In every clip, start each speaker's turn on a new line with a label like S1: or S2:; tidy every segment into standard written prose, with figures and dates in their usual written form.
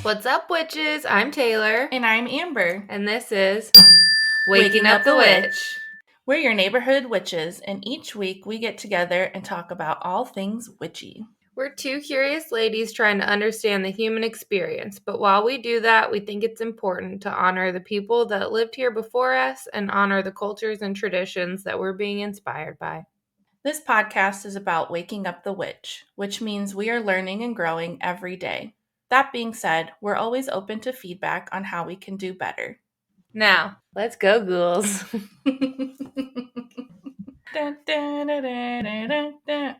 S1: What's up, witches? I'm Taylor.
S2: And I'm Amber.
S1: And this is Waking Up the Witch.
S2: We're your neighborhood witches, and each week we get together and talk about all things witchy.
S1: We're two curious ladies trying to understand the human experience, but while we do that, we think it's important to honor the people that lived here before us and honor the cultures and traditions that we're being inspired by.
S2: This podcast is about waking up the witch, which means we are learning and growing every day. That being said, we're always open to feedback on how we can do better.
S1: Now, let's go, ghouls.
S2: Dun, dun, dun, dun, dun, dun.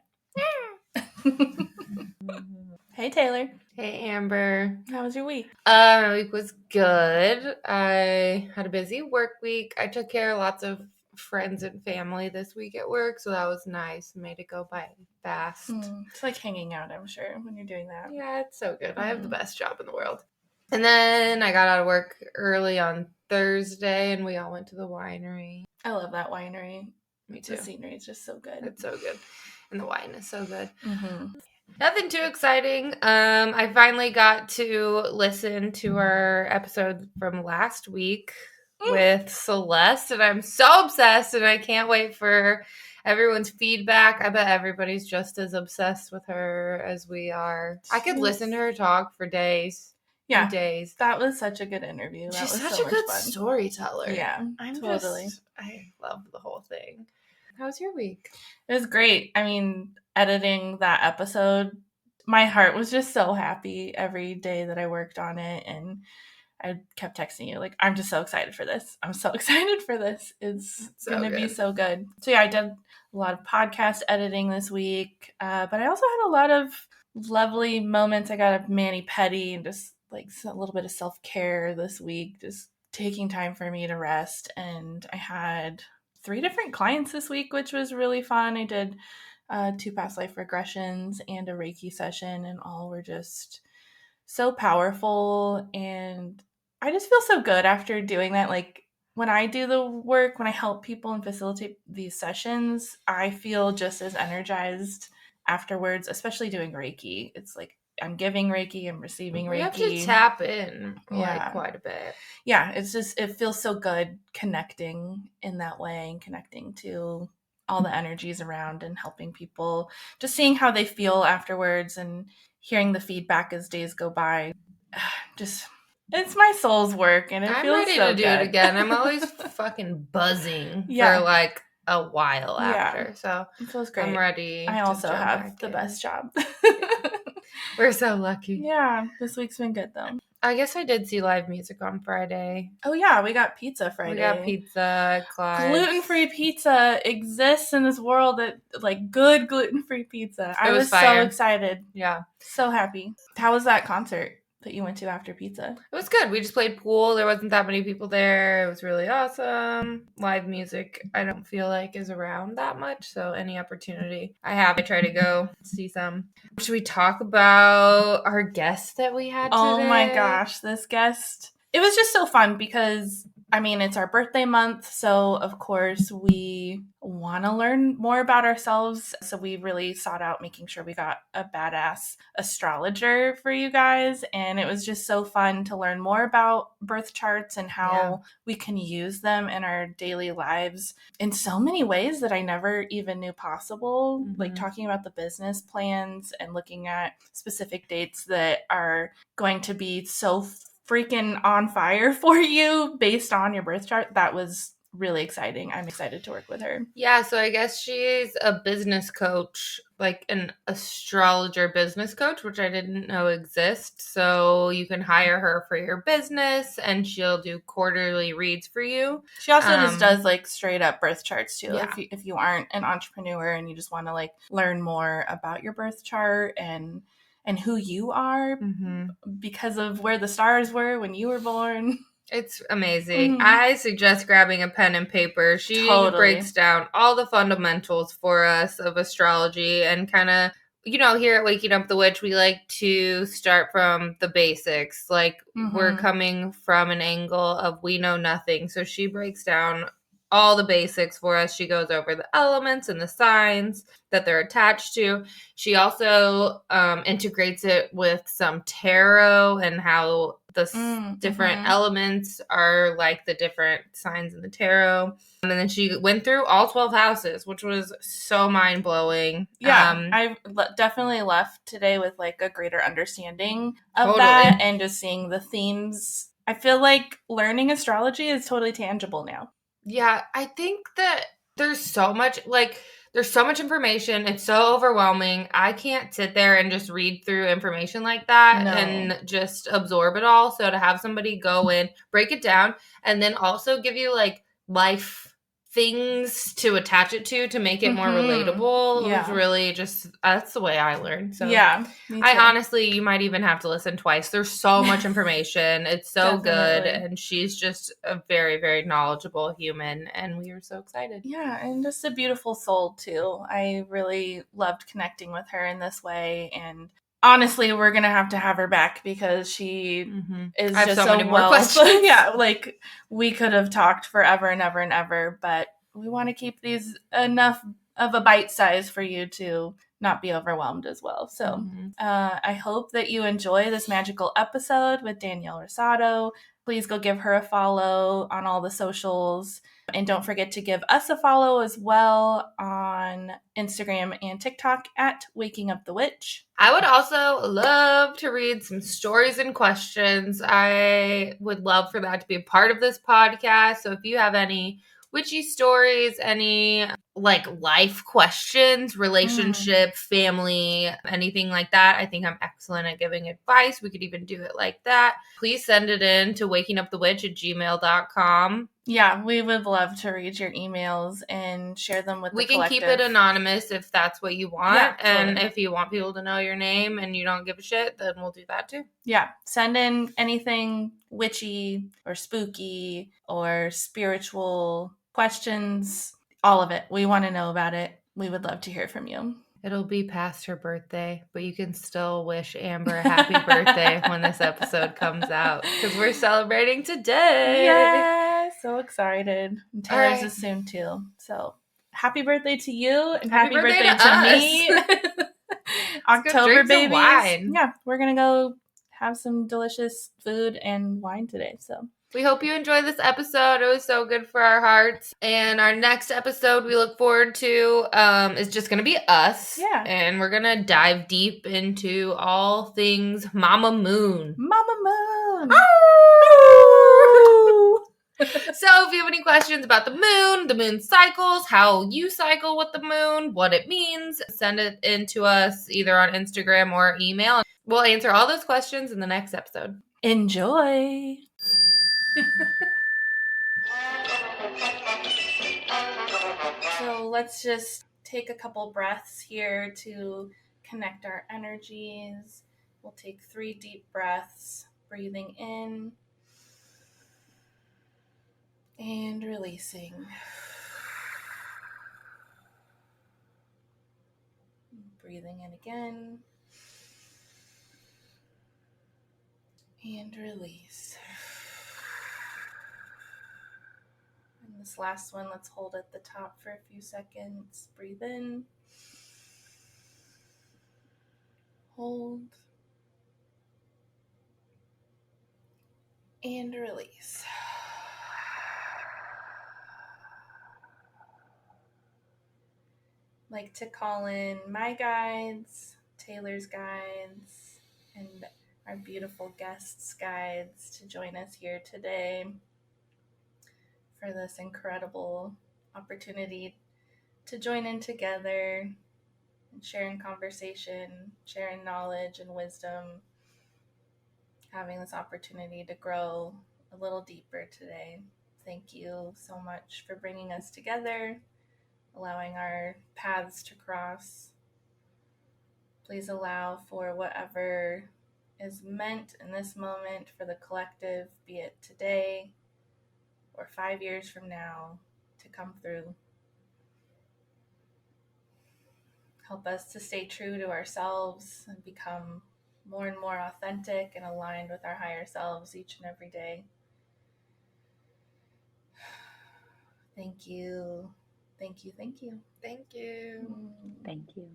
S2: Hey, Taylor.
S1: Hey, Amber.
S2: How was your week?
S1: My week was good. I had a busy work week. I took care of lots of friends and family this week at work, so that was nice. Made it go by fast.
S2: It's like hanging out, I'm sure, when you're doing that.
S1: Yeah, it's so good. I have the best job in the world. And then I got out of work early on Thursday, and we all went to the winery.
S2: I love that winery.
S1: Me too.
S2: The scenery is just so good.
S1: It's so good. And the wine is so good.
S2: Mm-hmm.
S1: Nothing too exciting. I finally got to listen to our episode from last week with Celeste, and I'm so obsessed, and I can't wait for everyone's feedback. I bet everybody's just as obsessed with her as we are. I could listen to her talk for days.
S2: Yeah,
S1: days.
S2: That was such a good interview. That
S1: She's
S2: was
S1: such
S2: so
S1: a good
S2: fun.
S1: storyteller.
S2: Yeah,
S1: I love the whole thing. How was your week?
S2: It was great. I mean, editing that episode, my heart was just so happy every day that I worked on it, and I kept texting you, like, I'm just so excited for this. I'm so excited for this. It's going to be so good. So yeah, I did a lot of podcast editing this week, but I also had a lot of lovely moments. I got a mani-pedi and just like a little bit of self-care this week, just taking time for me to rest. And I had 3 different clients this week, which was really fun. I did 2 past life regressions and a Reiki session, and all were just so powerful. And I just feel so good after doing that. Like, when I do the work, when I help people and facilitate these sessions, I feel just as energized afterwards, especially doing Reiki. It's like I'm giving Reiki and receiving Reiki.
S1: You have to tap in quite a bit.
S2: Yeah, it's just, it feels so good connecting in that way and connecting to all the energies around and helping people, just seeing how they feel afterwards and hearing the feedback as days go by. Just, it's my soul's work, and I'm
S1: ready
S2: so
S1: to do it again. I'm always fucking buzzing for like a while after. So
S2: it feels great.
S1: I'm ready.
S2: I also have the best job.
S1: We're so lucky.
S2: Yeah, this week's been good though.
S1: I guess I did see live music on Friday.
S2: Oh yeah, we got pizza Friday.
S1: We got pizza at Clyde's.
S2: Gluten-free pizza exists in this world, that like good gluten-free pizza. I was
S1: fire.
S2: So excited.
S1: Yeah.
S2: So happy. How was that concert that you went to after pizza?
S1: It was good. We just played pool. There wasn't that many people there. It was really awesome. Live music, I don't feel like is around that much. So any opportunity I have, I try to go see some. Should we talk about our guest that we had today?
S2: Oh my gosh, this guest. It was just so fun because, I mean, it's our birthday month, so of course we want to learn more about ourselves. So we really sought out making sure we got a badass astrologer for you guys. And it was just so fun to learn more about birth charts and how we can use them in our daily lives in so many ways that I never even knew possible. Like talking about the business plans and looking at specific dates that are going to be so freaking on fire for you based on your birth chart. That was really exciting. I'm excited to work with her.
S1: Yeah, so I guess she's a business coach, like an astrologer business coach, which I didn't know exists. So you can hire her for your business and she'll do quarterly reads for you.
S2: She also just does like straight up birth charts too.
S1: Yeah.
S2: If you aren't an entrepreneur and you just want to like learn more about your birth chart and who you are because of where the stars were when you were born.
S1: It's amazing. I suggest grabbing a pen and paper. She breaks down all the fundamentals for us of astrology and kind of, you know, here at Waking Up the Witch, we like to start from the basics. Like we're coming from an angle of we know nothing. So she breaks down all the basics for us. She goes over the elements and the signs that they're attached to. She also integrates it with some tarot and how the different elements are like the different signs in the tarot. And then she went through all 12 houses, which was so mind-blowing.
S2: Yeah, I definitely left today with like a greater understanding of
S1: Totally.
S2: that and just seeing the themes. I feel like learning astrology is totally tangible now.
S1: Yeah, I think that there's so much information. It's so overwhelming. I can't sit there and just read through information like that and just absorb it all. So to have somebody go in, break it down, and then also give you like life things to attach it to make it more relatable. It was really just, that's the way I learned. So
S2: yeah,
S1: I honestly, you might even have to listen twice. There's so much information. It's so good. And she's just a very, very knowledgeable human. And we were so excited.
S2: Yeah, and just a beautiful soul too. I really loved connecting with her in this way. And honestly, we're going to have her back because she is just so many more questions. Yeah, like we could have talked forever and ever and ever, but we want to keep these enough of a bite size for you to not be overwhelmed as well. So I hope that you enjoy this magical episode with Danielle Rosado. Please go give her a follow on all the socials. And don't forget to give us a follow as well on Instagram and TikTok at Waking Up the Witch.
S1: I would also love to read some stories and questions. I would love for that to be a part of this podcast. So if you have any witchy stories, any like life questions, relationship, family, anything like that, I think I'm excellent at giving advice. We could even do it like that. Please send it in to wakingupthewitch@gmail.com.
S2: Yeah, we would love to read your emails and share them with the collective.
S1: We can keep it anonymous if that's what you want.
S2: Yeah,
S1: and if you want people to know your name and you don't give a shit, then we'll do that too.
S2: Yeah, send in anything witchy or spooky or spiritual questions, all of it. We want to know about it. We would love to hear from you.
S1: It'll be past her birthday, but you can still wish Amber a happy birthday when this episode comes out because we're celebrating today.
S2: Yeah, so excited. And Taylor's is soon too. So happy birthday to you and happy birthday to me. October babies. Wine. Yeah, we're going to go have some delicious food and wine today. So
S1: we hope you enjoyed this episode. It was so good for our hearts. And our next episode we look forward to is just going to be us.
S2: Yeah.
S1: And we're going to dive deep into all things Mama Moon.
S2: Mama Moon.
S1: Oh! So if you have any questions about the moon cycles, how you cycle with the moon, what it means, send it in to us either on Instagram or email. We'll answer all those questions in the next episode.
S2: Enjoy. So let's just take a couple breaths here to connect our energies. We'll take 3 deep breaths, breathing in and releasing. Breathing in again and release. And this last one, let's hold at the top for a few seconds. Breathe in. Hold. And release. Like to call in my guides, Taylor's guides, and our beautiful guests' guides to join us here today for this incredible opportunity to join in together and sharing conversation, sharing knowledge and wisdom, having this opportunity to grow a little deeper today. Thank you so much for bringing us together, allowing our paths to cross. Please allow for whatever is meant in this moment for the collective, be it today or 5 years from now, to come through. Help us to stay true to ourselves and become more and more authentic and aligned with our higher selves each and every day. Thank you. Thank you. Thank you.
S1: Thank you.
S3: Thank you.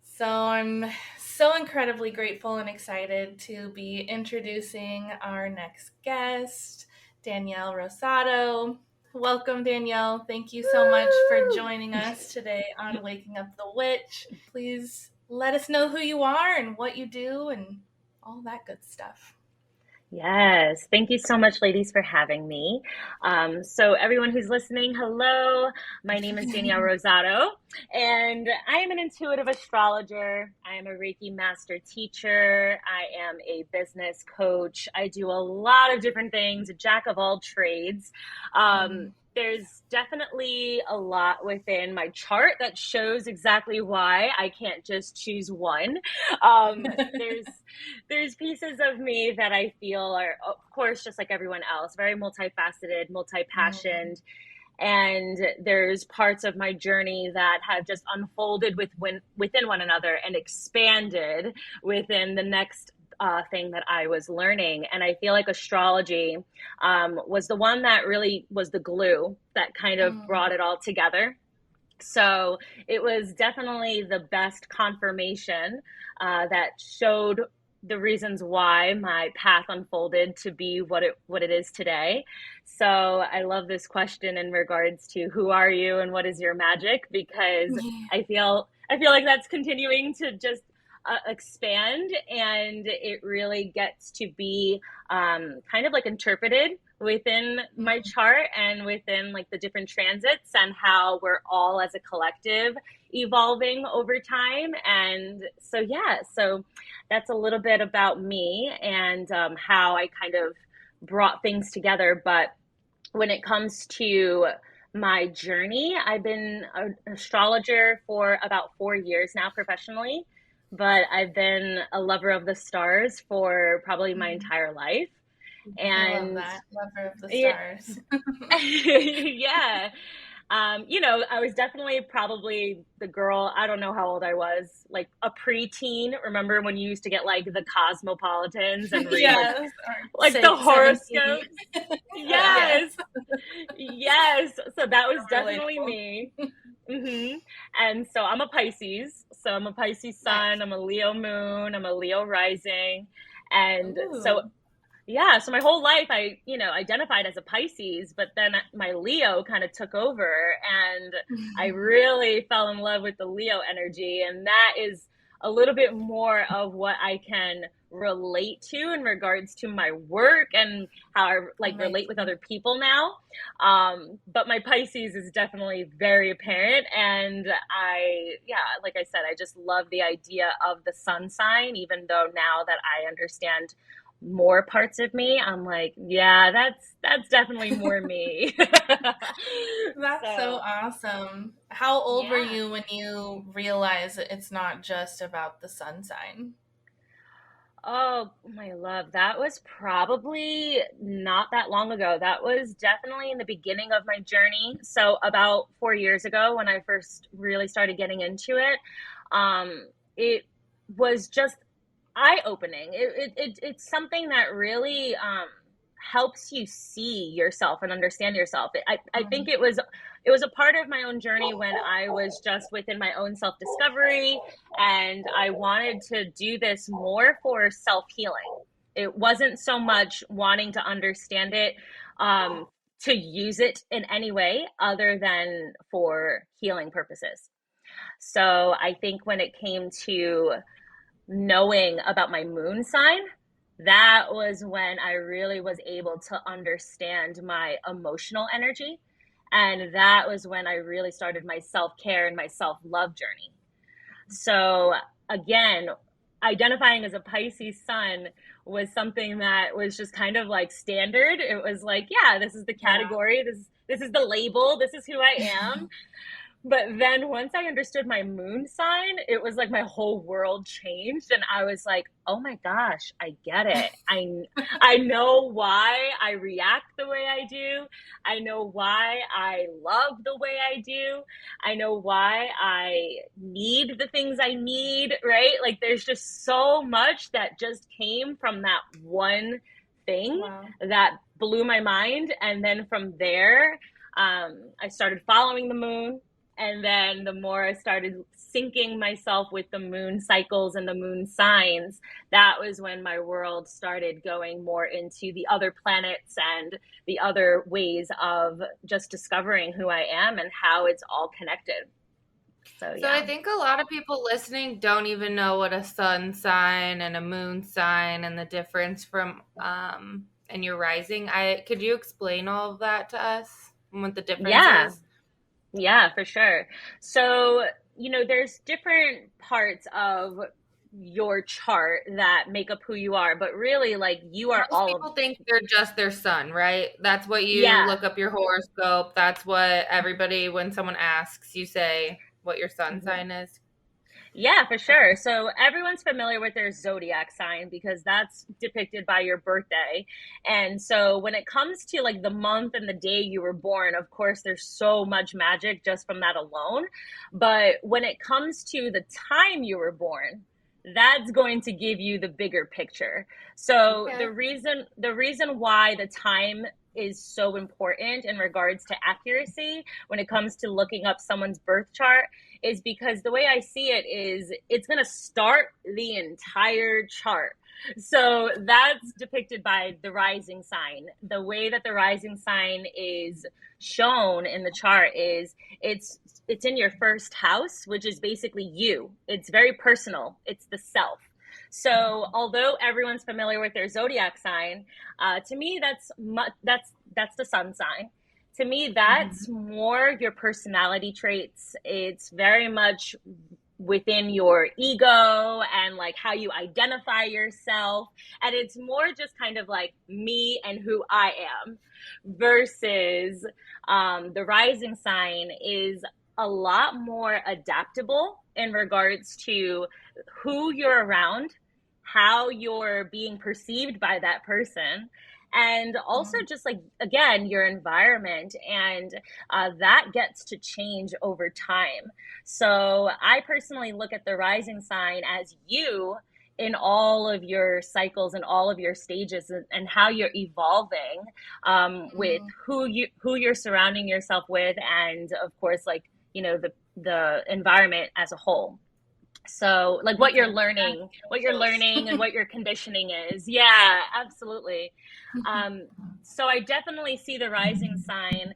S2: So I'm so incredibly grateful and excited to be introducing our next guest, Danielle Rosado. Welcome, Danielle. Thank you so much for joining us today on Waking Up the Witch. Please let us know who you are and what you do and all that good stuff.
S3: Yes, thank you so much, ladies, for having me. So everyone who's listening, hello. My name is Danielle Rosado, and I am an intuitive astrologer. I am a Reiki master teacher. I am a business coach. I do a lot of different things, a jack of all trades. There's definitely a lot within my chart that shows exactly why I can't just choose one. There's pieces of me that I feel are, of course, just like everyone else, very multifaceted, multi-passioned. And there's parts of my journey that have just unfolded within one another and expanded within the next thing that I was learning. And I feel like astrology was the one that really was the glue that kind of brought it all together. So it was definitely the best confirmation that showed the reasons why my path unfolded to be what it is today. So I love this question in regards to who are you and what is your magic, because I feel like that's continuing to just expand, and it really gets to be kind of like interpreted within my chart and within like the different transits and how we're all as a collective evolving over time. And so so that's a little bit about me and how I kind of brought things together. But when it comes to my journey, I've been an astrologer for about 4 years now professionally, but I've been a lover of the stars for probably my entire life. And
S2: I love that. Lover of the stars.
S3: yeah. I was definitely probably the girl, I don't know how old I was, like a preteen. Remember when you used to get like the Cosmopolitans and read like the horoscopes? Yes. Yes. So that was definitely me. And so I'm a Pisces. So I'm a Pisces sun, I'm a Leo moon, I'm a Leo rising. And so so my whole life I, identified as a Pisces, but then my Leo kind of took over and I really fell in love with the Leo energy. And that is a little bit more of what I can relate to in regards to my work and how I relate with other people now. But my Pisces is definitely very apparent. And like I said, I just love the idea of the sun sign, even though now that I understand more parts of me, I'm like, yeah, that's definitely more me.
S2: That's so awesome. How old were you when you realized that it's not just about the sun sign?
S3: Oh, my love, that was probably not that long ago. That was definitely in the beginning of my journey. So about 4 years ago, when I first really started getting into it, it was just eye-opening. It's something that really helps you see yourself and understand yourself. I think it was a part of my own journey when I was just within my own self-discovery, and I wanted to do this more for self-healing. It wasn't so much wanting to understand it to use it in any way other than for healing purposes. So I think when it came to knowing about my moon sign, that was when I really was able to understand my emotional energy. And that was when I really started my self-care and my self-love journey. So again, identifying as a Pisces sun was something that was just kind of like standard. It was like, yeah, this is the category. This is the label. This is who I am. But then once I understood my moon sign, it was like my whole world changed. And I was like, oh my gosh, I get it. I know why I react the way I do. I know why I love the way I do. I know why I need the things I need, right? Like there's just so much that just came from that one thing
S2: Wow.
S3: that blew my mind. And then from there, I started following the moon. And then the more I started syncing myself with the moon cycles and the moon signs, that was when my world started going more into the other planets and the other ways of just discovering who I am and how it's all connected. So
S1: So I think a lot of people listening don't even know what a sun sign and a moon sign and the difference from and your rising. Could you explain all of that to us and what the difference
S3: yeah,
S1: is?
S3: yeah, for sure. So, there's different parts of your chart that make up who you are, but really, like, you are
S1: Most
S3: all of,
S1: people think they're just their sun, right? That's what you
S3: yeah.
S1: look up your horoscope. That's what everybody, when someone asks, you say what your sun
S3: Mhm.
S1: sign is.
S3: Yeah, for
S1: Okay.
S3: sure. So everyone's familiar with their zodiac sign because that's depicted by your birthday. And so when it comes to like the month and the day you were born, of course, there's so much magic just from that alone. But when it comes to the time you were born, that's going to give you the bigger picture. So
S1: Okay.
S3: the reason why the time is so important in regards to accuracy when it comes to looking up someone's birth chart is because the way I see it is it's going to start the entire chart. So that's depicted by the rising sign. The way that the rising sign is shown in the chart is it's in your first house, which is basically you. It's very personal. It's the self. So although everyone's familiar with their zodiac sign, to me that's the sun sign. To me, that's more your personality traits. It's very much within your ego and like how you identify yourself. And it's more just kind of like me and who I am versus the rising sign is a lot more adaptable in regards to who you're around, how you're being perceived by that person, and also just like again your environment, and that gets to change over time. So I personally look at the rising sign as you in all of your cycles and all of your stages, and how you're evolving with who you're surrounding yourself with, and of course like the environment as a whole. So like what you're
S2: Okay.
S3: learning, and what your conditioning is. Yeah, absolutely. So I definitely see the rising sign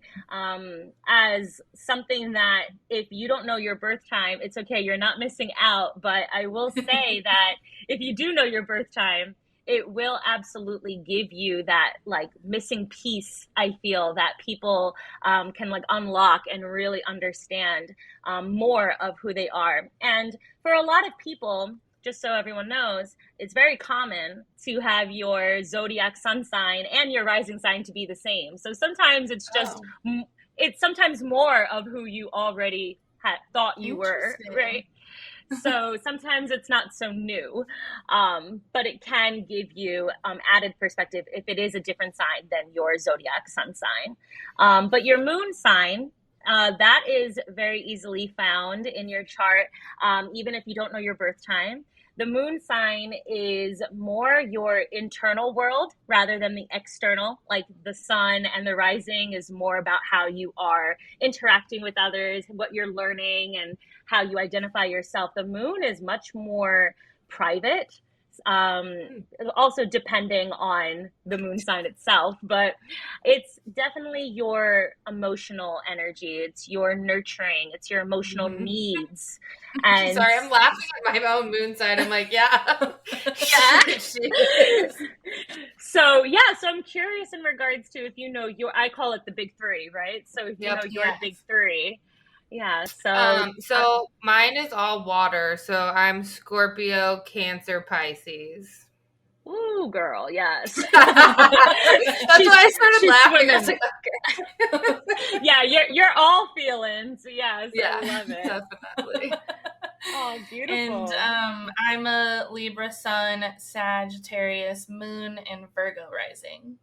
S3: as something that if you don't know your birth time, it's okay, you're not missing out. But I will say that if you do know your birth time, it will absolutely give you that like missing piece. I feel that people can like unlock and really understand more of who they are. And for a lot of people, just so everyone knows, it's very common to have your zodiac sun sign and your rising sign to be the same. So sometimes it's sometimes more of who you already had thought you were,
S2: Interesting.
S3: right? So sometimes it's not so new, but it can give you added perspective if it is a different sign than your zodiac sun sign. But your moon sign, that is very easily found in your chart, even if you don't know your birth time. The moon sign is more your internal world rather than the external. Like the sun and the rising is more about how you are interacting with others, what you're learning, and how you identify yourself. The moon is much more private, also depending on the moon sign itself, but it's definitely your emotional energy. It's your nurturing, it's your emotional needs. And
S1: Sorry, I'm laughing at my own moon sign. I'm like, yeah,
S3: yeah.
S1: she is.
S3: So I'm curious in regards to if you know your, I call it the big three, right? So if you know
S1: Yep.
S3: your big three. Yeah.
S1: So mine is all water. So I'm Scorpio, Cancer, Pisces.
S3: Ooh, girl, yes.
S1: That's why I started
S3: she's
S1: laughing. I was
S3: swimming.
S1: like, okay.
S3: Yeah, you're all feelings. Yes,
S1: Yeah,
S3: I love it.
S1: definitely.
S3: Oh,
S2: And
S3: beautiful.
S2: I'm a Libra sun, Sagittarius moon, and Virgo rising.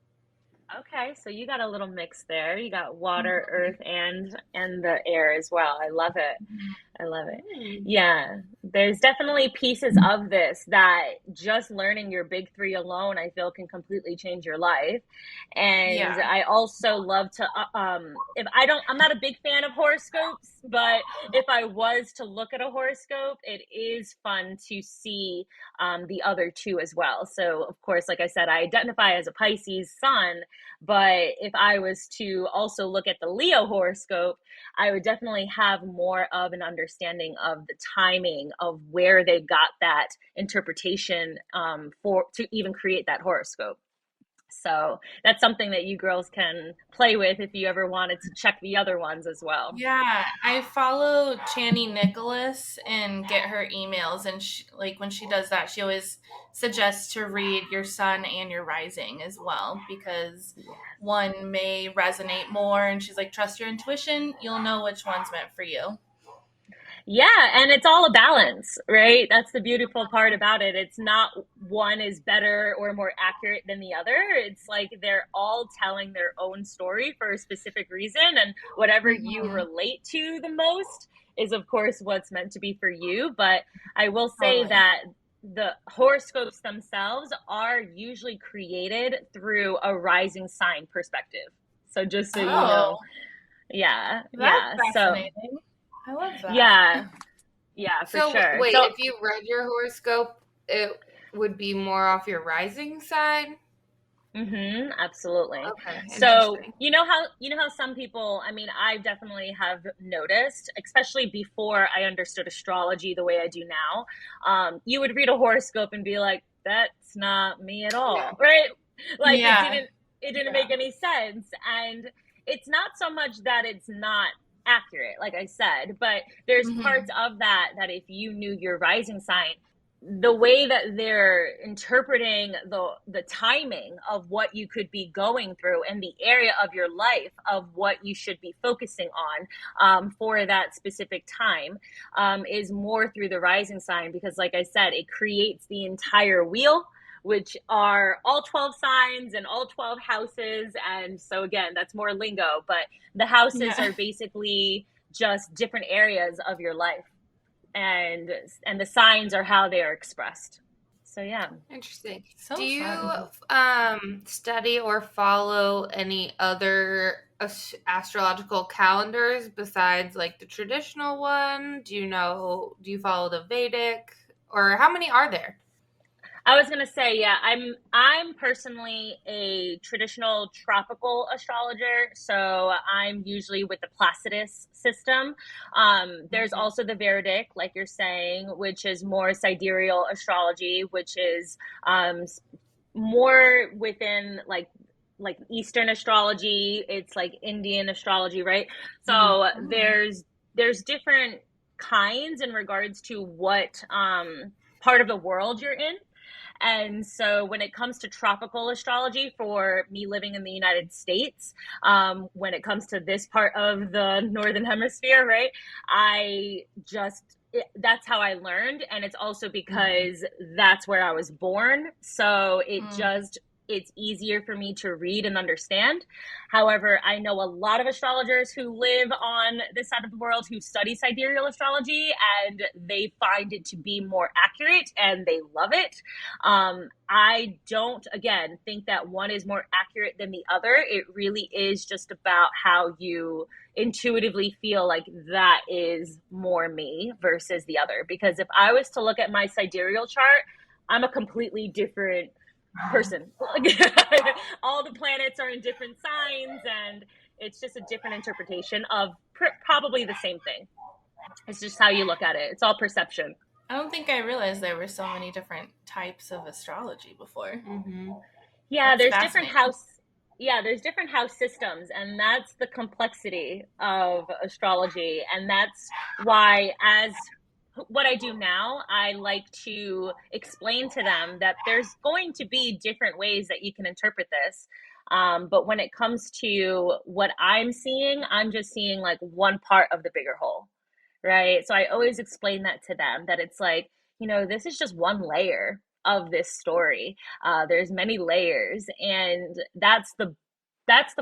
S3: Okay, so you got a little mix there. You got water, earth, and the air as well. I love it. I love it.
S1: Mm.
S3: Yeah, there's definitely pieces of this that just learning your big three alone, I feel, can completely change your life. And
S2: Yeah.
S3: I also love to, if I don't, I'm not a big fan of horoscopes, but if I was to look at a horoscope, it is fun to see the other two as well. So, of course, like I said, I identify as a Pisces sun, but if I was to also look at the Leo horoscope, I would definitely have more of an understanding of the timing of where they got that interpretation for to even create that horoscope. So that's something that you girls can play with if you ever wanted to check the other ones as well.
S2: Yeah, I follow Chani Nicholas and get her emails, and like when she does that, she always suggests to read your sun and your rising as well because
S3: Yeah.
S2: one may resonate more, and she's like, trust your intuition, you'll know which one's meant for you.
S3: Yeah, and it's all a balance, right? That's the beautiful part about it. It's not one is better or more accurate than the other. It's like they're all telling their own story for a specific reason, and whatever you
S2: Mm-hmm.
S3: relate to the most is, of course, what's meant to be for you. But I will say
S2: Totally.
S3: that the horoscopes themselves are usually created through a rising sign perspective. So just so you
S2: Oh,
S3: know, yeah,
S2: that's
S3: yeah. So,
S2: fascinating. I love that.
S3: yeah. Yeah, for
S1: So
S3: sure.
S1: wait,
S3: So,
S1: if you read your horoscope, it would be more off your rising side?
S3: absolutely.
S1: Okay,
S3: So,
S1: interesting.
S3: you know how some people, I mean, I definitely have noticed, especially before I understood astrology the way I do now, you would read a horoscope and be like, that's not me at
S1: Yeah.
S3: all, right? Like
S2: Yeah.
S3: it didn't
S2: Yeah.
S3: make any sense. And it's not so much that it's not accurate, like I said, but there's
S2: Mm-hmm.
S3: parts of that if you knew your rising sign, the way that they're interpreting the timing of what you could be going through and the area of your life of what you should be focusing on for that specific time is more through the rising sign, because like I said, it creates the entire wheel, which are all 12 signs and all 12 houses. And so again, that's more lingo, but the houses
S2: Yeah.
S3: are basically just different areas of your life, and the signs are how they are expressed. So yeah.
S1: Interesting. Do
S2: So
S1: you
S2: fun.
S1: study or follow any other astrological calendars besides like the traditional one? Do you follow the Vedic, or how many are there?
S3: I was gonna say, yeah, I'm personally a traditional tropical astrologer, so I'm usually with the Placidus system. There's
S1: Mhm.
S3: also the Vedic, like you're saying, which is more sidereal astrology, which is more within like Eastern astrology. It's like Indian astrology, right?
S1: Mhm.
S3: So
S2: Oh.
S3: there's different kinds in regards to what part of the world you're in. And so when it comes to tropical astrology, for me living in the United States, when it comes to this part of the Northern Hemisphere, right, that's how I learned. And it's also
S2: Mm-hmm.
S3: because that's where I was born. So
S2: Mm.
S3: it's easier for me to read and understand. However, I know a lot of astrologers who live on this side of the world who study sidereal astrology, and they find it to be more accurate and they love it. I don't, again, think that one is more accurate than the other. It really is just about how you intuitively feel like that is more me versus the other. Because if I was to look at my sidereal chart, I'm a completely different person. All the planets are in different signs, and it's just a different interpretation of probably the same thing. It's just how you look at it. It's all perception.
S2: I don't think I realized there were so many different types of astrology before.
S1: Mhm.
S3: Yeah,
S2: That's
S3: there's different
S2: fascinating.
S3: house there's different house systems, and that's the complexity of astrology. And that's why, as what I do now, I like to explain to them that there's going to be different ways that you can interpret this. But when it comes to what I'm seeing, I'm just seeing like one part of the bigger whole, right? So I always explain that to them, that it's like, this is just one layer of this story. There's many layers, and that's the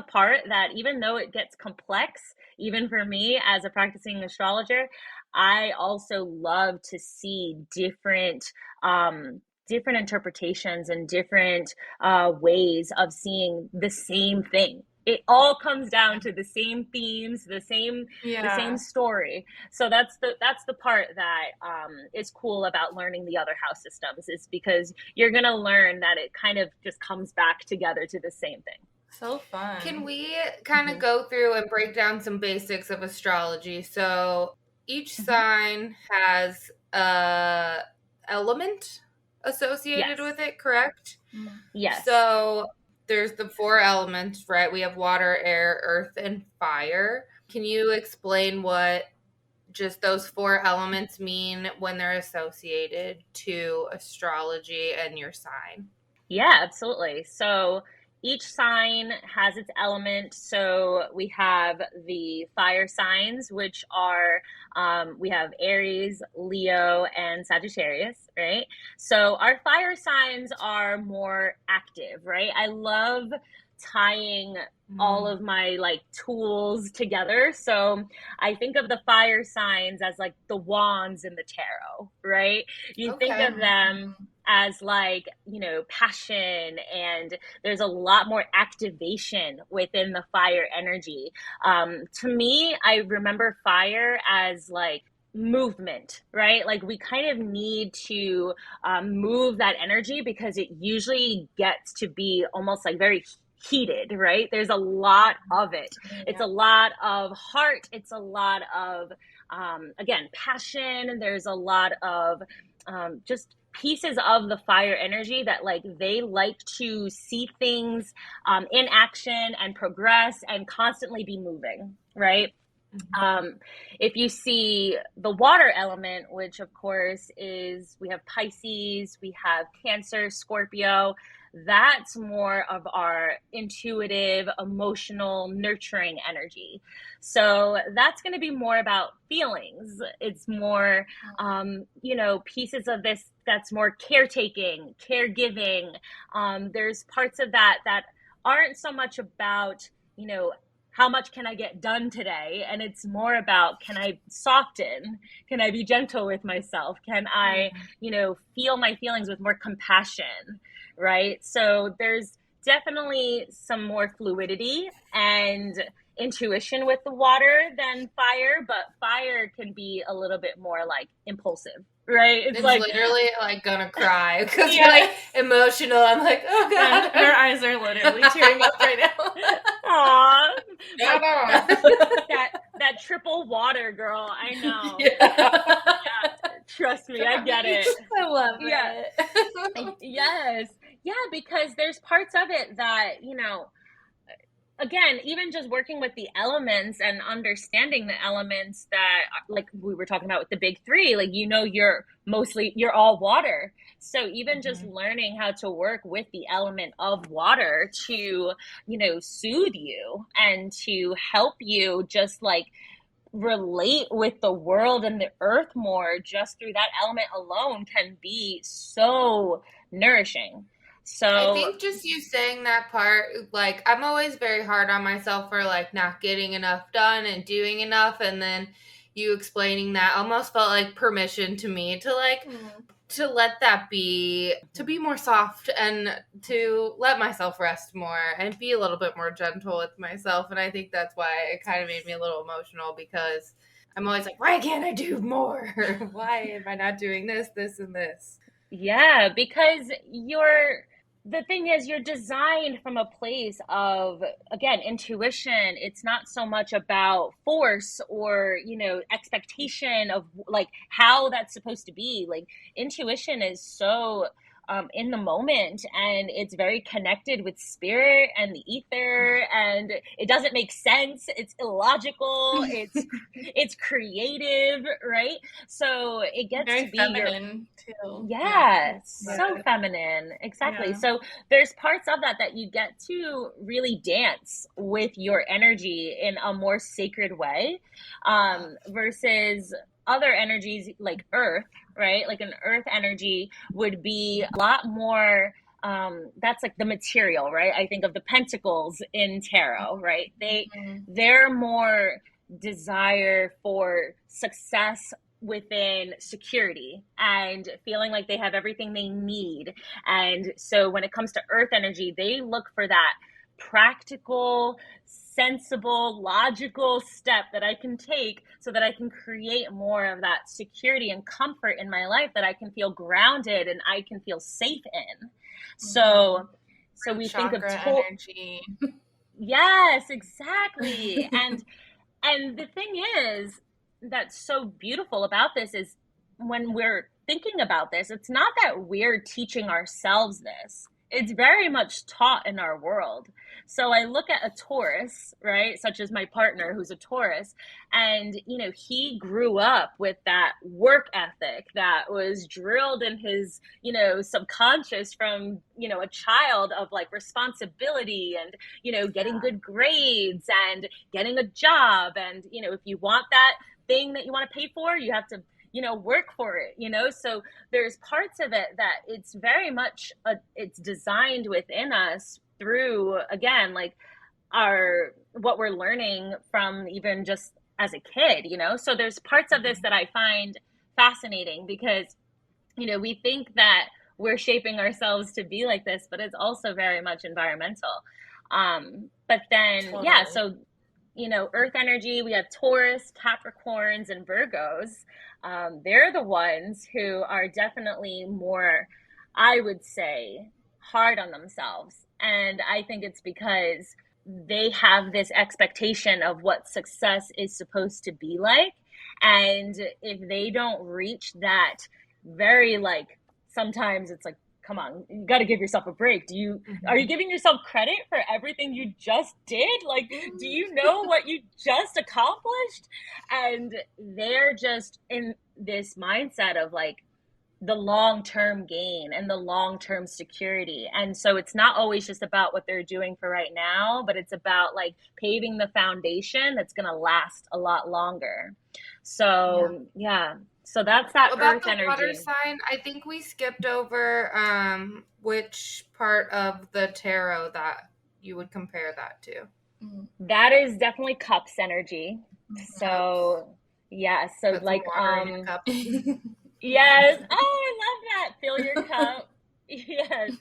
S3: part that, even though it gets complex, even for me as a practicing astrologer, I also love to see different interpretations and different ways of seeing the same thing. It all comes down to the same themes, the same story. So that's the part that is cool about learning the other house systems, is because you're gonna learn that it kind of just comes back together to the same thing.
S2: So fun.
S1: Can we kind of go through and break down some basics of astrology? So each sign has a element associated with it, correct?
S3: Yes.
S1: So there's the 4 elements, right? We have water, air, earth, and fire. Can you explain what just those 4 elements mean when they're associated to astrology and your sign?
S3: Yeah, absolutely. So each sign has its element. So we have the fire signs, which are, we have Aries, Leo, and Sagittarius, right? So our fire signs are more active, right? I love tying all of my like tools together. So I think of the fire signs as like the wands in the tarot, right? You think of them as like, you know, passion, and there's a lot more activation within the fire energy. To me, I remember fire as like movement, right? Like we kind of need to move that energy, because it usually gets to be almost like very heated, right? There's a lot of it. It's a lot of heart. It's a lot of, again, passion. There's a lot of just pieces of the fire energy that like they like to see things in action and progress and constantly be moving, right? If you see the water element, which of course is, we have Pisces, we have Cancer, Scorpio, that's more of our intuitive, emotional, nurturing energy. So that's going to be more about feelings. It's more, pieces of this that's more caretaking, caregiving. There's parts of that that aren't so much about, how much can I get done today? And it's more about, can I soften? Can I be gentle with myself? Can I, feel my feelings with more compassion, right? So there's definitely some more fluidity and intuition with the water than fire, but fire can be a little bit more like impulsive, right?
S1: It's like literally like gonna cry because you're like emotional. I'm like, oh god,
S2: her eyes are literally tearing up right now.
S3: Aww, that triple water, girl. I know. Yeah. Trust me, I get it.
S1: I love it.
S3: Yes, yeah, because there's parts of it that again, even just working with the elements and understanding the elements that, like we were talking about with the big 3, like, you're all water. So even just learning how to work with the element of water to, soothe you and to help you just like relate with the world and the earth more, just through that element alone, can be so nourishing. So
S1: I think just you saying that part, like, I'm always very hard on myself for like not getting enough done and doing enough, and then you explaining that almost felt like permission to me to like to let that be, to be more soft and to let myself rest more and be a little bit more gentle with myself. And I think that's why it kind of made me a little emotional, because I'm always like, why can't I do more? Why am I not doing this, and this?
S3: Yeah, because the thing is, you're designed from a place of, again, intuition. It's not so much about force or, expectation of like how that's supposed to be. Like, intuition is so in the moment, and it's very connected with spirit and the ether, and it doesn't make sense. It's illogical. It's creative, right? So it gets
S2: very
S3: to be
S2: feminine too.
S3: So feminine, exactly.
S2: Yeah.
S3: So there's parts of that you get to really dance with your energy in a more sacred way, versus other energies like earth, right? Like an earth energy would be a lot more, that's like the material, right? I think of the pentacles in tarot, right? They're more desire for success within security and feeling like they have everything they need. And so when it comes to earth energy, they look for that practical, sensible, logical step that I can take so that I can create more of that security and comfort in my life, that I can feel grounded and I can feel safe in. So we think of
S2: energy.
S3: Yes, exactly. And the thing is that's so beautiful about this is when we're thinking about this, it's not that we're teaching ourselves this. It's very much taught in our world. So I look at a Taurus, right, such as my partner who's a Taurus, and he grew up with that work ethic that was drilled in his subconscious from a child, of like responsibility and getting good grades and getting a job, and if you want that thing that you want to pay for, you have to work for it, so there's parts of it that it's very much it's designed within us through, again, like what we're learning from even just as a kid, so there's parts of this that I find fascinating because we think that we're shaping ourselves to be like this, but it's also very much environmental. But then
S2: Totally.
S3: Yeah, so earth energy, we have Taurus, Capricorns, and Virgos. They're the ones who are definitely more, I would say, hard on themselves. And I think it's because they have this expectation of what success is supposed to be like. And if they don't reach that very, like, sometimes it's like, come on, you got to give yourself a break. Are you giving yourself credit for everything you just did? Like, do you know what you just accomplished? And they're just in this mindset of like the long-term gain and the long-term security. And so it's not always just about what they're doing for right now, but it's about like paving the foundation that's going to last a lot longer. So yeah. So that's that
S1: about
S3: earth
S1: the
S3: energy.
S1: Water sign, I think we skipped over which part of the tarot that you would compare that to.
S3: That is definitely cups energy. So yeah, so
S1: put
S3: like
S1: cup.
S3: Yes. Oh, I love that. Fill your cup. Yes.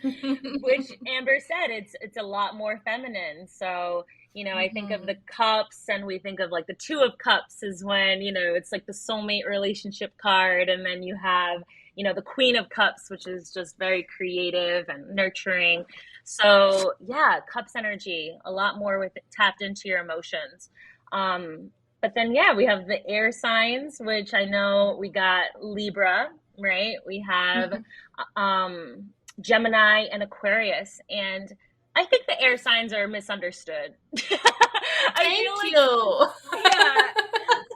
S3: Which Amber said, it's a lot more feminine. So, I think of the cups, and we think of like the Two of Cups is when, it's like the soulmate relationship card. And then you have, the Queen of Cups, which is just very creative and nurturing. So yeah, cups energy, a lot more with it, tapped into your emotions. But then, yeah, we have the air signs, which I know we got Libra, right? We have Gemini and Aquarius. And I think the air signs are misunderstood.
S2: Thank you.
S3: Yeah.